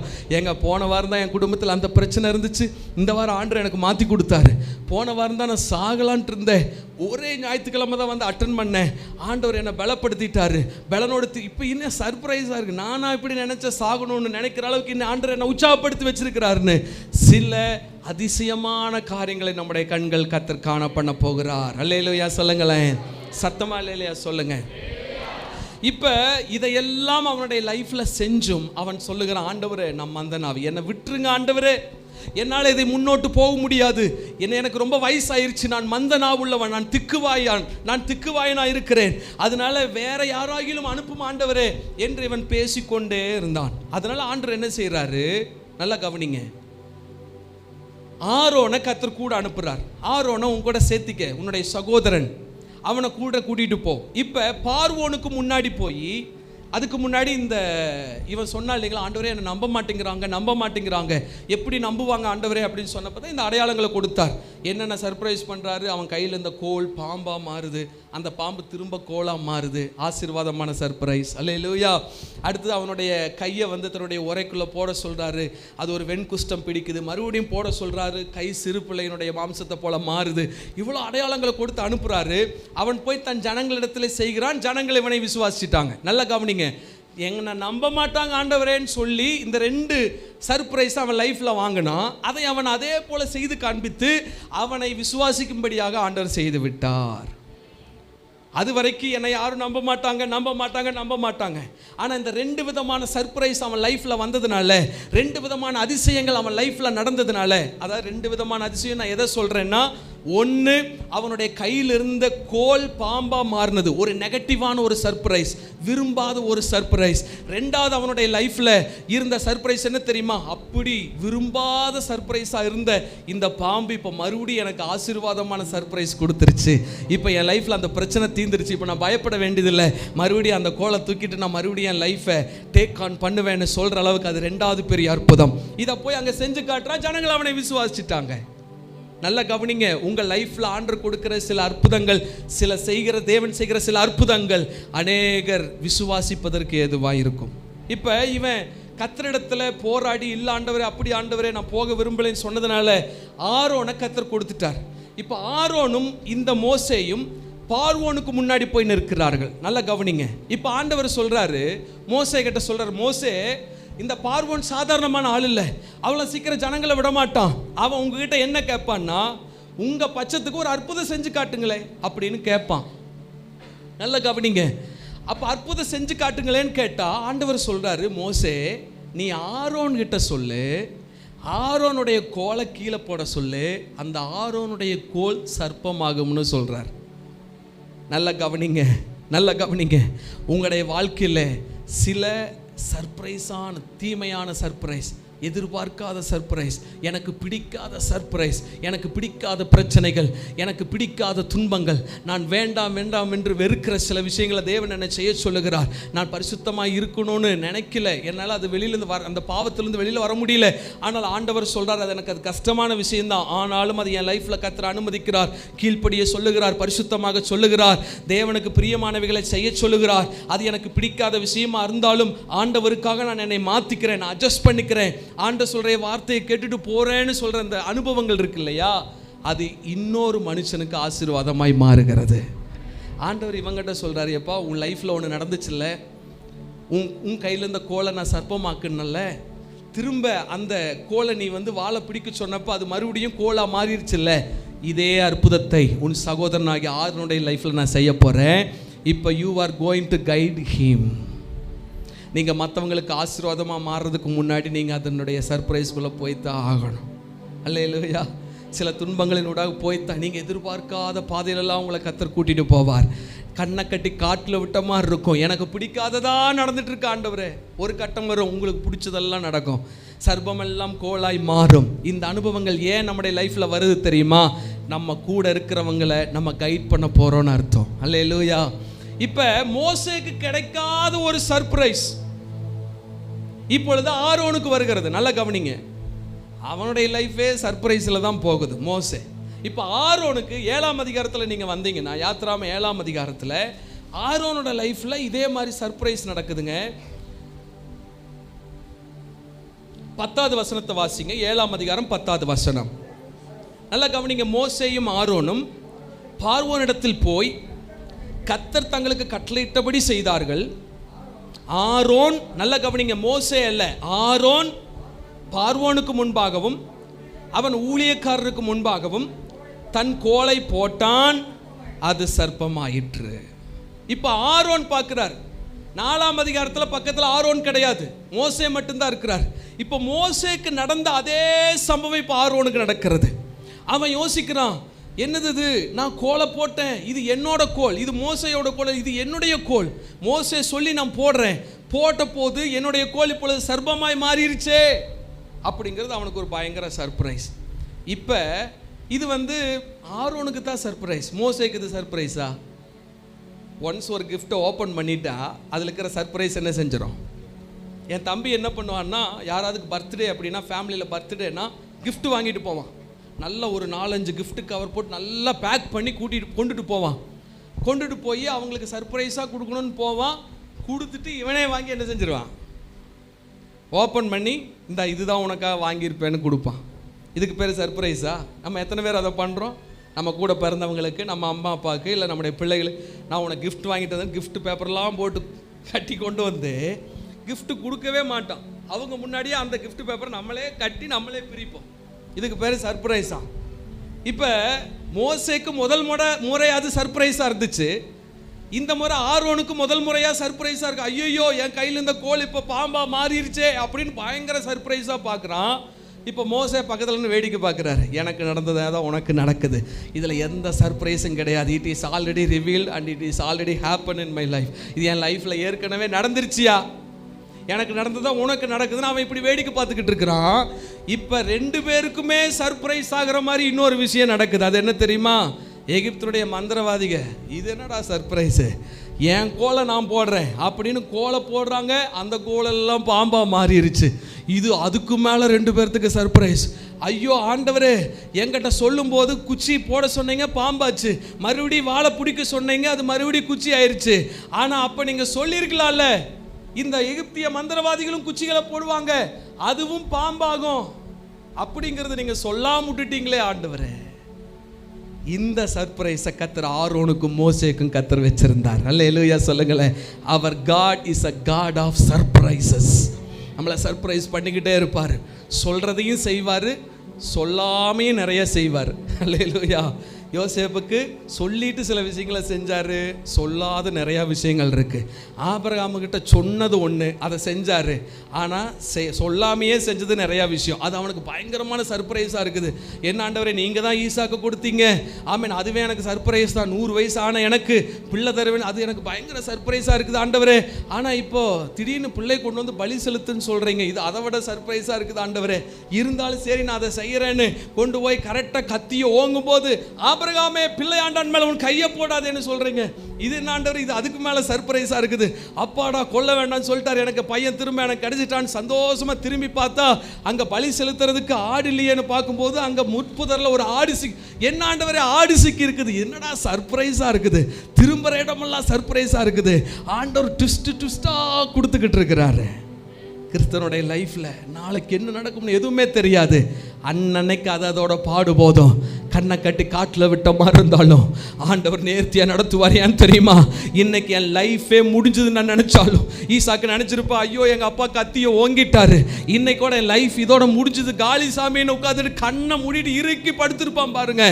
S1: போன வாரம் தான் என் குடும்பத்தில் அந்த பிரச்சனை இருந்துச்சு. இந்த வாரம் ஆண்டவர் எனக்கு மாற்றி கொடுத்தாரு. போன வாரம் தான் நான் சாகலான்ட்டு இருந்தேன். ஒரே ஞாயிற்றுக்கிழமை தான் வந்து அட்டன் பண்ணேன். ஆண்டவர் என்னை பலப்படுத்திட்டாரு. பலனோடு இப்போ இன்னும் சர்ப்ரைஸாக இருக்குது. நானா இப்படி நினச்ச சாகணும்னு நினைக்கிற அளவுக்கு இன்னும் ஆண்டவர் என்னை உற்சாகப்படுத்தி வச்சிருக்கிறாருன்னு சில அதிசயமான காரியங்களை நம்முடைய கண்கள் கர்த்தர் காண பண்ண போகிறார். அல்லேலூயா சொல்லுங்களேன், சத்தமா அல்லேலூயா சொல்லுங்க. இப்போ இதையெல்லாம் அவனுடைய லைஃப்பில் செஞ்சும் அவன் சொல்லுகிறான், ஆண்டவரே நான் மந்தனாவி, என்னை விட்டுருங்க ஆண்டவரே, என்னால் இதை முன்னோட்டு போக முடியாது, எனக்கு ரொம்ப வயசாயிருச்சு, நான் மந்தனாவுள்ளவன், நான் திக்குவாயனா இருக்கிறேன், அதனால வேற யாராகிலும் அனுப்பும் ஆண்டவரே என்று இவன் பேசிக்கொண்டே இருந்தான். அதனால ஆண்டவர் என்ன செய்யறாரு, நல்லா கவனிங்க, ஆரோனை கர்த்தர் கூட அனுப்புறார். ஆரோனை உன் கூட சேர்த்திக்க, உன்னுடைய சகோதரன், அவனை கூட கூட்டிகிட்டு போ. இப்போ பார்வோனுக்கு முன்னாடி போய், அதுக்கு முன்னாடி இவன் சொன்னா இல்லைங்களா, ஆண்டவரே என்னை நம்ப மாட்டேங்கிறாங்க, எப்படி நம்புவாங்க ஆண்டவரே அப்படின்னு சொன்னப்போ தான் இந்த அடையாளங்களை கொடுத்தார். என்னென்ன சர்ப்ரைஸ் பண்ணுறாரு, அவன் கையில் இந்த கோல் பாம்பாக மாறுது, அந்த பாம்பு திரும்ப கோலாக மாறுது, ஆசீர்வாதமான சர்ப்ரைஸ். அல்லேலூயா. அடுத்தது அவனுடைய கையை வந்து தன்னுடைய உரைக்குள்ளே போட சொல்கிறாரு, அது ஒரு வெண்குஷ்டம் பிடிக்குது, மறுபடியும் போட சொல்கிறாரு, கை சிறு பிள்ளையினுடைய மாம்சத்தை போல மாறுது. இவ்வளோ அடையாளங்களை கொடுத்து அனுப்புகிறாரு. அவன் போய் தன் ஜனங்களிடத்தில் செய்கிறான். ஜனங்கள் இவனை விசுவாசிட்டாங்க. நல்லா கவனிங்க, என்னை நம்ப மாட்டாங்க ஆண்டவரேன்னு சொல்லி இந்த 2 சர்ப்ரைஸ் அவன் லைஃப்பில் வாங்கினான். அதை அவன் அதே போல் செய்து காண்பித்து அவனை விசுவாசிக்கும்படியாக ஆண்டவர் செய்து விட்டார். அது வரைக்கும் என்னை யாரும் நம்ப மாட்டாங்க. ஆனால் இந்த 2 விதமான சர்ப்ரைஸ் அவன் லைஃப்பில் வந்ததுனால, 2 விதமான அதிசயங்கள் அவன் லைஃப்பில் நடந்ததுனால, அதாவது 2 விதமான அதிசயம் நான் எதை சொல்கிறேன்னா, ஒன்று அவனுடைய கையில் இருந்த கோல் பாம்பா மாறினது, ஒரு நெகட்டிவான ஒரு சர்ப்ரைஸ், விரும்பாத ஒரு சர்ப்ரைஸ். 2வது அவனுடைய லைஃப்பில் இருந்த சர்ப்ரைஸ் என்ன தெரியுமா, அப்படி விரும்பாத சர்ப்ரைஸாக இருந்த இந்த பாம்பு இப்போ மறுபடியும் எனக்கு ஆசீர்வாதமான சர்ப்ரைஸ் கொடுத்துருச்சு. இப்போ என் லைஃப்பில் அந்த பிரச்சனை தீர்ந்துருச்சு, இப்போ நான் பயப்பட வேண்டியதில்லை, மறுபடியும் அந்த கோலை தூக்கிட்டு நான் மறுபடியும் என் லைஃப்பை டேக் ஆன் பண்ணுவேன்னு சொல்கிற அளவுக்கு அது 2வது பெரிய அற்புதம். இதை போய் அங்கே செஞ்சு காட்டுறான். ஜனங்கள் அவனை விசுவாசிச்சிட்டாங்க. நல்ல கவனிங்க, உங்கள் லைஃப்பில் ஆண்டவர் கொடுக்கிற சில அற்புதங்கள், தேவன் செய்கிற சில அற்புதங்கள் அநேகர் விசுவாசிப்பதற்கு ஏதுவாக இருக்கும். இப்போ இவன் கர்த்தரிடத்தில் போராடி, இல்லை ஆண்டவரே, அப்படி ஆண்டவரே நான் போக விரும்பலைன்னு சொன்னதுனால ஆரோனை கர்த்தர் கொடுத்துட்டார். இப்போ ஆரோனும் இந்த மோசேயும் பார்வோனுக்கு முன்னாடி போய் நிற்கிறார்கள். நல்லா கவனிங்க. இப்போ ஆண்டவர் சொல்றாரு, மோசே கிட்ட சொல்றாரு, மோசே, இந்த பார்வோன் சாதாரணமான ஆள் இல்லை, அவ்வளோ சீக்கிரம் ஜனங்களை விட மாட்டான். அவன் உங்ககிட்ட என்ன கேட்பான்னா, உங்க பட்சத்துக்கு ஒரு அற்புதம் செஞ்சு காட்டுங்களே அப்படின்னு கேட்பான். நல்ல கவனிங்க. அப்போ அற்புதம் செஞ்சு காட்டுங்களேன்னு கேட்டா ஆண்டவர் சொல்றாரு, மோசே நீ ஆரோன் கிட்ட சொல்லு, ஆரோனுடைய கோலை கீழே போட சொல்லு, அந்த ஆரோனுடைய கோல் சர்ப்பமாகும்னு சொல்றார். நல்ல கவனிங்க. உங்களுடைய வாழ்க்கையில் சில சர்ப்ரைஸான, தீமையான சர்ப்ரைஸ், எதிர்பார்க்காத சர்ப்ரைஸ், எனக்கு பிடிக்காத சர்ப்ரைஸ், எனக்கு பிடிக்காத பிரச்சனைகள், எனக்கு பிடிக்காத துன்பங்கள், நான் வேண்டாம் என்று வெறுக்கிற சில விஷயங்களை தேவன் என்னை செய்ய சொல்லுகிறார். நான் பரிசுத்தமாக இருக்கணும்னு நினைக்கல, என்னால் அது வெளியிலேருந்து அந்த பாவத்திலேருந்து வெளியில் வர முடியல. ஆனால் ஆண்டவர் சொல்கிறார், அது கஷ்டமான விஷயம்தான், ஆனாலும் அது என் லைஃப்பில் கர்த்தர் அனுமதிக்கிறார், கீழ்ப்படிய சொல்லுகிறார், பரிசுத்தமாக சொல்லுகிறார், தேவனுக்கு பிரியமானவைகளை செய்ய சொல்லுகிறார். அது எனக்கு பிடிக்காத விஷயமா இருந்தாலும் ஆண்டவருக்காக நான் என்னை மாற்றிக்கிறேன், நான் அட்ஜஸ்ட் பண்ணிக்கிறேன், ஆண்டவர் சொல்ற வார்த்தையை கேட்டுட்டு போறேன்னு சொல்ற அந்த அனுபவங்கள் இருக்கு இல்லையா, அது இன்னொரு மனுஷனுக்கு ஆசீர்வாதமாய் மாறுகிறது. ஆண்டவர் இவங்கிட்ட சொல்கிறாரு, எப்பா உன் லைஃப்பில் ஒன்று நடந்துச்சுல்ல, உன் கையில் இந்த கோலை நான் சர்ப்பமாக்குன்னல்ல, திரும்ப அந்த கோலை நீ வாழை பிடிக்க சொன்னப்போ அது மறுபடியும் கோலாக மாறிடுச்சுல்ல, இதே அற்புதத்தை உன் சகோதரனாகிய ஆரோனுடைய லைஃப்பில் நான் செய்ய போகிறேன். இப்போ you are going to guide him. நீங்கள் மற்றவங்களுக்கு ஆசீர்வாதமாக மாறுறதுக்கு முன்னாடி நீங்கள் அதனுடைய சர்ப்ரைஸ்குள்ளே போய்த்தான் ஆகணும். அல்லேலூயா. சில துன்பங்களினூடாக போய்த்தான் நீங்கள் எதிர்பார்க்காத பாதையிலெல்லாம் உங்களை கர்த்தர் கூட்டிகிட்டு போவார். கண்ணை கட்டி காட்டில் விட்ட மாதிரி இருக்கும். எனக்கு பிடிக்காததான் நடந்துட்டு இருக்கு ஆண்டவரே. ஒரு கட்டம் வரும், உங்களுக்கு பிடிச்சதெல்லாம் நடக்கும், சர்ப்பமெல்லாம் கோலாய் மாறும். இந்த அனுபவங்கள் ஏன் நம்முடைய லைஃப்பில் வருது தெரியுமா? நம்ம கூட இருக்கிறவங்களை நம்ம கைட் பண்ண போகிறோன்னு அர்த்தம். அல்லேலூயா. இப்போ மோசேக்கு கிடைக்காத ஒரு சர்ப்ரைஸ் இப்பொழுது ஆரோனுக்கு வருகிறது. நல்லா கவனிங்க, அவனுடைய லைஃபே சர்ப்ரைஸில் தான் போகுது மோசே. இப்போ ஆரோனுக்கு 7ஆம் அதிகாரத்தில் நீங்கள் வந்தீங்கன்னா, யாத்ராம 7ஆம் அதிகாரத்தில் ஆரோனோட லைஃப்பில் இதே மாதிரி சர்ப்ரைஸ் நடக்குதுங்க. 10வது வசனத்தை வாசிங்க. 7ஆம் அதிகாரம் 10வது வசனம். நல்லா கவனிங்க. மோசேயும் ஆரோனும் பார்வோனிடத்தில் போய் கர்த்தர் தங்களுக்கு கட்டளையிட்டபடி செய்தார்கள். ஆரோன், நல்ல கவனிங்க, மோசே அல்ல, ஆரோன் பார்வோனுக்கு முன்பாகவும் அவன் ஊழியக்காரருக்கு முன்பாகவும் தன் கோலை போட்டான், அது சர்ப்பமாயிற்று. இப்போ ஆரோன் பார்க்கிறார். 4ஆம் அதிகாரத்தில் பக்கத்தில் ஆரோன் கிடையாது, மோசே மட்டும்தான் இருக்கிறார். இப்போ மோசேக்கு நடந்த அதே சம்பவம் இப்போ ஆரோனுக்கு நடக்கிறது. அவன் யோசிக்கிறான், என்னது இது, நான் கோலை போட்டேன், இது என்னோட கோல், இது மோசையோட கோல், இது என்னுடைய கோல், மோசே சொல்லி நான் போடுறேன், போட்ட போது என்னுடைய கோல் இப்பொழுது சர்ப்பமாய் மாறிடுச்சே அப்படிங்கிறது அவனுக்கு ஒரு பயங்கர சர்ப்ரைஸ். இப்போ இது ஆரோனுக்கு தான் சர்ப்ரைஸ், மோசேக்கு இது சர்ப்ரைஸா? ஒன்ஸ் ஒரு கிஃப்ட்டை ஓப்பன் பண்ணிட்டா அதில் இருக்கிற சர்ப்ரைஸ் என்ன செஞ்சிடும்? என் தம்பி என்ன பண்ணுவான்னா, யாராவதுக்கு பர்த்டே அப்படின்னா, ஃபேமிலியில் பர்த்டேனா கிஃப்ட் வாங்கிட்டு போவான். நல்ல ஒரு 4-5 கிஃப்ட் கவர் போட்டு நல்லா பேக் பண்ணி கொண்டுட்டு போவான். கொண்டுட்டு போய் அவங்களுக்கு சர்ப்ரைஸாக கொடுக்கணும்னு போவான். கொடுத்துட்டு இவனே வாங்கி என்ன செஞ்சிருவான், ஓப்பன் பண்ணி இந்த இதுதான் உனக்காக வாங்கியிருப்பேன்னு கொடுப்பான். இதுக்கு பேர் சர்ப்ரைஸா? நம்ம எத்தனை பேர் அதை பண்ணுறோம்? நம்ம கூட பிறந்தவங்களுக்கு, நம்ம அம்மா அப்பாவுக்கு, இல்லை நம்முடைய பிள்ளைகளுக்கு, நான் உனக்கு கிஃப்ட் வாங்கிட்டு வந்தேன் கிஃப்ட் பேப்பர்லாம் போட்டு கட்டி கொண்டு வந்து கிஃப்ட் கொடுக்கவே மாட்டோம். அவங்க முன்னாடியே அந்த கிஃப்ட் பேப்பர் நம்மளே கட்டி நம்மளே பிரிப்போம். இதுக்கு பேர் சர்ப்ரைஸா? இப்போ மோசேக்கு முதல் முறையாவது சர்ப்ரைஸாக இருந்துச்சு. இந்த முறை ஆரோனுக்கு முதல் முறையாக சர்ப்ரைஸாக இருக்கு. ஐயோ, என் கையில் இந்த கோல் இப்போ பாம்பா மாறிடுச்சே அப்படின்னு பயங்கர சர்ப்ரைஸாக பார்க்குறான். இப்போ மோசே பக்கத்தில் இருந்து வேடிக்கை பார்க்குறாரு. எனக்கு நடந்ததாக தான் உனக்கு நடக்குது, இதில் எந்த சர்ப்ரைஸும் கிடையாது. It is already revealed and it is already happen in my life. இது என் லைஃப்பில் ஏற்கனவே நடந்துருச்சியா, எனக்கு நடந்ததான் உனக்கு நடக்குதுன்னு அவன் இப்படி வேடிக்கை பார்த்துக்கிட்டு இருக்கிறான். இப்போ 2 பேருக்குமே சர்ப்ரைஸ் ஆகிற மாதிரி இன்னொரு விஷயம் நடக்குது. அது என்ன தெரியுமா? எகிப்தினுடைய மந்திரவாதிக, இது என்னடா சர்ப்ரைஸு, என் கோலை நான் போடுறேன் அப்படின்னு கோலை போடுறாங்க, அந்த கோலெல்லாம் பாம்பா மாறிடுச்சு. இது அதுக்கு மேலே 2 பேர்த்துக்கு சர்ப்ரைஸ். ஐயோ ஆண்டவரே, என்கிட்ட சொல்லும்போது குச்சி போட சொன்னீங்க, பாம்பாச்சு, மறுபடியும் வாழை பிடிக்க சொன்னீங்க, அது மறுபடியும் குச்சி ஆயிடுச்சு. ஆனால் அப்போ நீங்கள் சொல்லியிருக்கலாம்ல, இந்த எகிப்திய மந்திரவாதிகளும் குச்சிகளை போடுவாங்க, அதுவும் பாம்பாகும் அப்படிங்கிறது நீங்கள் சொல்லாம விட்டுட்டீங்களே ஆண்டவரே. இந்த சர்ப்ரைஸை கர்த்தர் ஆரோனுக்கும் மோசேக்கும் கர்த்தர் வச்சிருந்தார். அல்லேலூயா சொல்லுங்களேன். அவர் God is a God of surprises. நம்மளை சர்ப்ரைஸ் பண்ணிக்கிட்டே இருப்பார். சொல்கிறதையும் செய்வார், சொல்லாமையும் நிறைய செய்வார். அல்லேலூயா. யோசேப்புக்கு சொல்லிட்டு சில விஷயங்களை செஞ்சார், சொல்லாத நிறையா விஷயங்கள் இருக்குது. ஆபிரகாமுக்கிட்ட சொன்னது ஒன்று, அதை செஞ்சார், ஆனால் சொல்லாமையே செஞ்சது நிறையா விஷயம். அது அவனுக்கு பயங்கரமான சர்ப்ரைஸாக இருக்குது. என்ன ஆண்டவரே, நீங்கள் தான் ஈசாக்கு கொடுத்தீங்க, ஆமீன், அதுவே எனக்கு சர்ப்ரைஸ் தான். 100 வயசு ஆனால் எனக்கு பிள்ளை தருவேன், அது எனக்கு பயங்கர சர்ப்ரைஸாக இருக்குது ஆண்டவரே. ஆனால் இப்போது திடீர்னு பிள்ளை கொண்டு வந்து பலி செலுத்துன்னு சொல்கிறீங்க, இது அதை விட சர்ப்ரைஸாக இருக்குது ஆண்டவரே. இருந்தாலும் சரி நான் அதை செய்கிறேன்னு கொண்டு போய் கரெக்டாக கத்தியை ஓங்கும் போது, ஆபிரகாமே பிள்ளை ஆண்டான் மேல உன் கையை போடாதேன்னு சொல்றீங்க, இது என்ன ஆண்டவர், இது அதுக்கு மேல சர்ப்ரைஸா இருக்குது. அப்பாடா கொல்ல வேண்டாம்னு சொல்லிட்டார், எனக்கு பையன் திரும்ப எனக்கு கிடைச்சிட்டான்னு சந்தோஷமா திரும்பி பார்த்தா அங்க பலி செலுத்துறதுக்கு ஆடு இல்லையேன்னு பார்க்கும்போது அங்க முட்புதர்ல ஒரு ஆடு என்ன ஆண்டவரே, ஆடு சிக்கி இருக்குது. என்னடா சர்ப்ரைஸா இருக்குது, திரும்புற இடமெல்லாம் சர்ப்ரைஸா இருக்குது. ஆண்டவர் ட்விஸ்டா கொடுத்துக்கிட்டு இருக்கிறாரு. கிறிஸ்தவனுடைய லைஃப்பில் நாளைக்கு என்ன நடக்கும்னு எதுவுமே தெரியாது. அன்னன்னைக்கு அது அதோட பாடு போதும். கண்ணை கட்டி காட்டில் விட்ட மாதிரி இருந்தாலும் ஆண்டவர் நேர்த்தியாக நடத்துவார். ஏன் தெரியுமா? இன்னைக்கு என் லைஃபே முடிஞ்சதுன்னு நான் நினச்சாலும், ஈசாக்கு நினச்சிருப்பா, ஐயோ எங்கள் அப்பா கத்தியை ஓங்கிட்டாரு, இன்னைக்கோட என் லைஃப் இதோட முடிஞ்சது, காலி சாமின்னு உட்காந்துட்டு கண்ணை மூடிட்டு இறுக்கி படுத்திருப்பான் பாருங்க.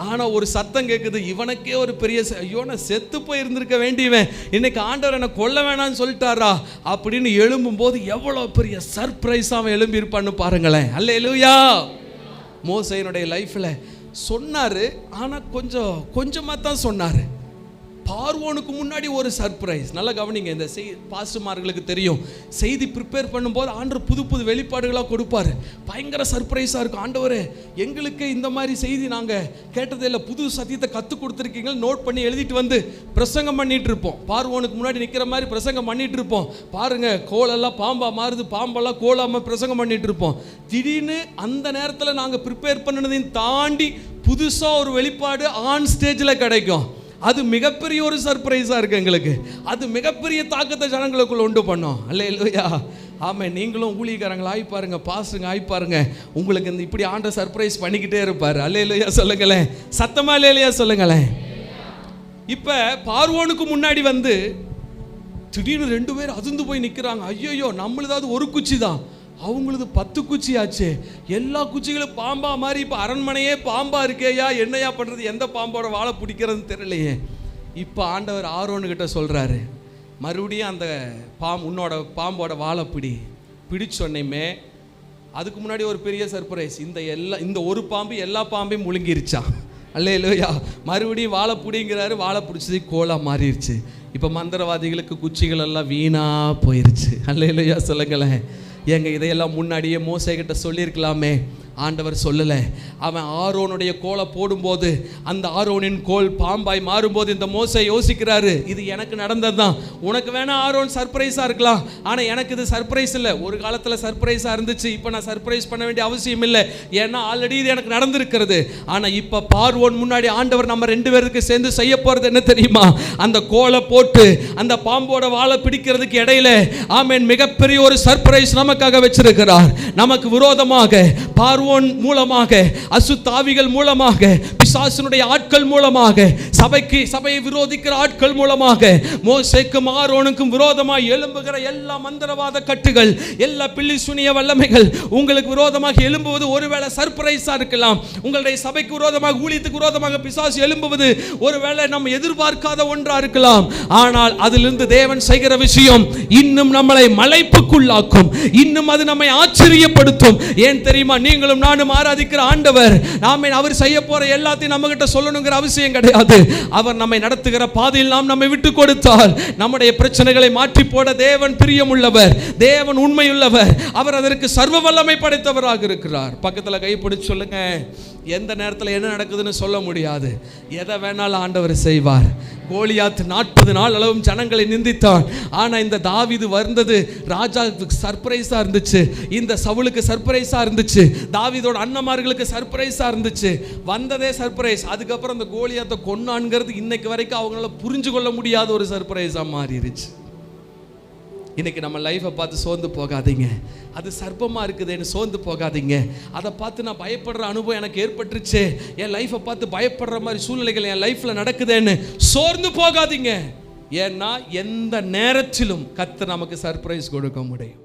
S1: ஆனால் ஒரு சத்தம் கேட்குது, இவனுக்கே ஒரு பெரிய, ஐயோ நான் செத்து போய் இருந்திருக்க வேண்டியவன், இன்னைக்கு ஆண்டவர் என்னை கொல்ல வேணான்னு சொல்லிட்டாரா அப்படின்னு எழும்பும்போது எவ்வளோ பெரிய சர்ப்ரைஸ் அவன் எழும்பி இருப்பான்னு பாருங்களேன். அல்லேலூயா. மோசேயினுடைய லைஃப்பில் சொன்னார், ஆனால் கொஞ்சமாக தான் சொன்னார். பார்வோனுக்கு முன்னாடி ஒரு சர்ப்ரைஸ். நல்லா கவனிங்க, இந்த பாஸ்டர்மார்களுக்கு தெரியும், செய்தி ப்ரிப்பேர் பண்ணும்போது ஆண்டவர் புது புது வெளிப்பாடுகளாக கொடுப்பார். பயங்கர சர்ப்ரைஸாக இருக்கும். ஆண்டவரே எங்களுக்கு இந்த மாதிரி செய்தி நாங்கள் கேட்டதே இல்லை, புது சத்தியத்தை கற்றுக் கொடுத்துருக்கீங்க, நோட் பண்ணி எழுதிட்டு வந்து பிரசங்கம் பண்ணிட்டு இருப்போம். பார்வோனுக்கு முன்னாடி நிற்கிற மாதிரி பிரசங்கம் பண்ணிட்டு இருப்போம். பாருங்க, கோலெல்லாம் பாம்பா மாறுது, பாம்பெல்லாம் கோலாமல் பிரசங்கம் பண்ணிட்டு இருப்போம். திடீர்னு அந்த நேரத்தில் நாங்கள் ப்ரிப்பேர் பண்ணினதையும் தாண்டி புதுசாக ஒரு வெளிப்பாடு ஆன் ஸ்டேஜில் கிடைக்கும். அது மிகப்பெரிய ஒரு சர்ப்ரைஸாக இருக்குது எங்களுக்கு. அது மிகப்பெரிய தாக்கத்தை ஜனங்களுக்குள்ள உண்டு பண்ணோம். அல்லேலூயா. ஆமாம், நீங்களும் ஊழியக்காரங்களை ஆயிப்பாருங்க, பாஸ்டருங்க ஆயிப்பாருங்க, உங்களுக்கு இந்த இப்படி ஆண்ட சர்ப்ரைஸ் பண்ணிக்கிட்டே இருப்பார். அல்லேலூயா சொல்லுங்களேன், சத்தமா அல்லேலூயா சொல்லுங்களேன். இப்போ பார்வோனுக்கு முன்னாடி வந்து திடீர்னு 2 பேர் அதிர்ந்து போய் நிற்கிறாங்க. ஐயோ, நம்மளதாவது ஒரு குச்சி தான், அவங்களது 10 குச்சி ஆச்சு, எல்லா குச்சிகளும் பாம்பா மாதிரி. இப்போ அரண்மனையே பாம்பா இருக்கேயா, என்னையா பண்ணுறது, எந்த பாம்போட வாழை பிடிக்கிறதுன்னு தெரியலையே. இப்போ ஆண்டவர் ஆரோனுக்கிட்ட சொல்கிறாரு, மறுபடியும் அந்த உன்னோட பாம்போட வாழை பிடிச்சொன்னையுமே. அதுக்கு முன்னாடி ஒரு பெரிய சர்ப்ரைஸ், இந்த ஒரு பாம்பு எல்லா பாம்பையும் முழுங்கிருச்சான். அல்லேலூயா. மறுபடியும் வாழை பிடிங்கிறாரு, வாழை பிடிச்சது கோலா மாறிடுச்சு. இப்போ மந்திரவாதிகளுக்கு குச்சிகள் எல்லாம் வீணாக போயிருச்சு. அல்லேலூயா சொல்லுங்களேன். ஏங்க இதையெல்லாம் முன்னாடியே மோசேகிட்ட சொல்லியிருக்கலாமே, ஆண்டவர் சொல்லலை. அவன் ஆரோனுடைய கோலை போடும்போது அந்த ஆரோனின் கோல் பாம்பாய் மாறும்போது இந்த மோசே யோசிக்கிறாரு, இது எனக்கு நடந்தது தான், உனக்கு வேணா ஆரோன் சர்ப்ரைஸாக இருக்கலாம், ஆனால் எனக்கு இது சர்ப்ரைஸ் இல்லை. ஒரு காலத்தில் சர்ப்ரைஸாக இருந்துச்சு, இப்போ நான் சர்ப்ரைஸ் பண்ண வேண்டிய அவசியம் இல்லை, ஏன்னா ஆல்ரெடி இது எனக்கு நடந்திருக்கிறது. ஆனால் இப்போ பார்வோன் முன்னாடி ஆண்டவர் நம்ம 2 பேருக்கு சேர்ந்து செய்ய போகிறது என்ன தெரியுமா? அந்த கோலை போட்டு அந்த பாம்போட வாழை பிடிக்கிறதுக்கு இடையில ஆமென் மிகப்பெரிய ஒரு சர்ப்ரைஸ் நமக்காக வச்சிருக்கிறார். நமக்கு விரோதமாக பார்வோன் மூலமாக, அசுத்தாவிகள் மூலமாக, பிசாசினுடைய ஆட்கள் மூலமாக, சபையை விரோதிக்கிற ஆட்கள் மூலமாக, மோசேக்கும் ஆரோனுக்கும் விரோதமாக எழும்புகிற எல்லா மந்திரவாத கட்டுகள், எல்லா பில்லி சுனிய வல்லமைகள் உங்களுக்கு விரோதமாக எழும்புவது ஒருவேளை சர்ப்ரைஸா இருக்கலாம். உங்களுடைய சபைக்கு விரோதமாக, ஊழியத்துக்கு விரோதமாக பிசாசு எழும்புவது ஒருவேளை நம்ம எதிர்பார்க்காத ஒன்றா இருக்கலாம். ஆனால் அதிலிருந்து தேவன் செய்கிற விஷயம் இன்னும் நம்மளை மலைப்புக்குள்ளாக்கும், இன்னும் அது நம்மை ஆச்சரியப்படுத்தும். ஏன் தெரியுமா? நீங்களும் நானும் ஆராதிக்கிற ஆண்டவர், அவர் செய்ய போற எல்லாத்தையும் நம்ம கிட்ட சொல்லணுங்கிற அவசியம் கிடையாது. அவர் நம்மை நடத்துகிற பாதையில் நாம் நம்மை விட்டு கொடுத்தால் நம்முடைய பிரச்சனைகளை மாற்றி போட தேவன் பிரியமுள்ளவர், தேவன் உண்மையுள்ளவர், அவர் அதற்கு சர்வ வல்லமை படைத்தவராக இருக்கிறார். பக்கத்தில் கைப்பிடிச்சு சொல்லுங்க, எந்த நேரத்தில் என்ன நடக்குதுன்னு சொல்ல முடியாது, எதை வேணாலும் ஆண்டவர் செய்வார். கோலியாத் 40 நாள் அளவும் ஜனங்களை நிந்தித்தான். ஆனால் இந்த தாவீது வந்தது ராஜாவுக்கு சர்ப்ரைஸாக இருந்துச்சு, இந்த சவுலுக்கு சர்ப்ரைஸாக இருந்துச்சு, தாவீதோட அண்ணமார்களுக்கு சர்ப்ரைஸாக இருந்துச்சு. வந்ததே சர்ப்ரைஸ். அதுக்கப்புறம் இந்த கோலியாத்தை கொன்னான்ங்கிறது இன்னைக்கு வரைக்கும் அவங்களால புரிஞ்சு கொள்ள முடியாத ஒரு சர்ப்ரைஸாக மாறிடுச்சு. இன்னைக்கு நம்ம லைஃப்பை பார்த்து சோர்ந்து போகாதீங்க, அது சர்ப்பமாக இருக்குதுன்னு சோர்ந்து போகாதீங்க. அதை பார்த்து நான் பயப்படுற அனுபவம் எனக்கு ஏற்பட்டுருச்சு, என் லைஃப்பை பார்த்து பயப்படுற மாதிரி சூழ்நிலைகள் என் லைஃப்பில் நடக்குதுன்னு சோர்ந்து போகாதீங்க. ஏன்னா எந்த நேரத்திலும் கர்த்தர் நமக்கு சர்ப்ரைஸ் கொடுக்க முடியும்.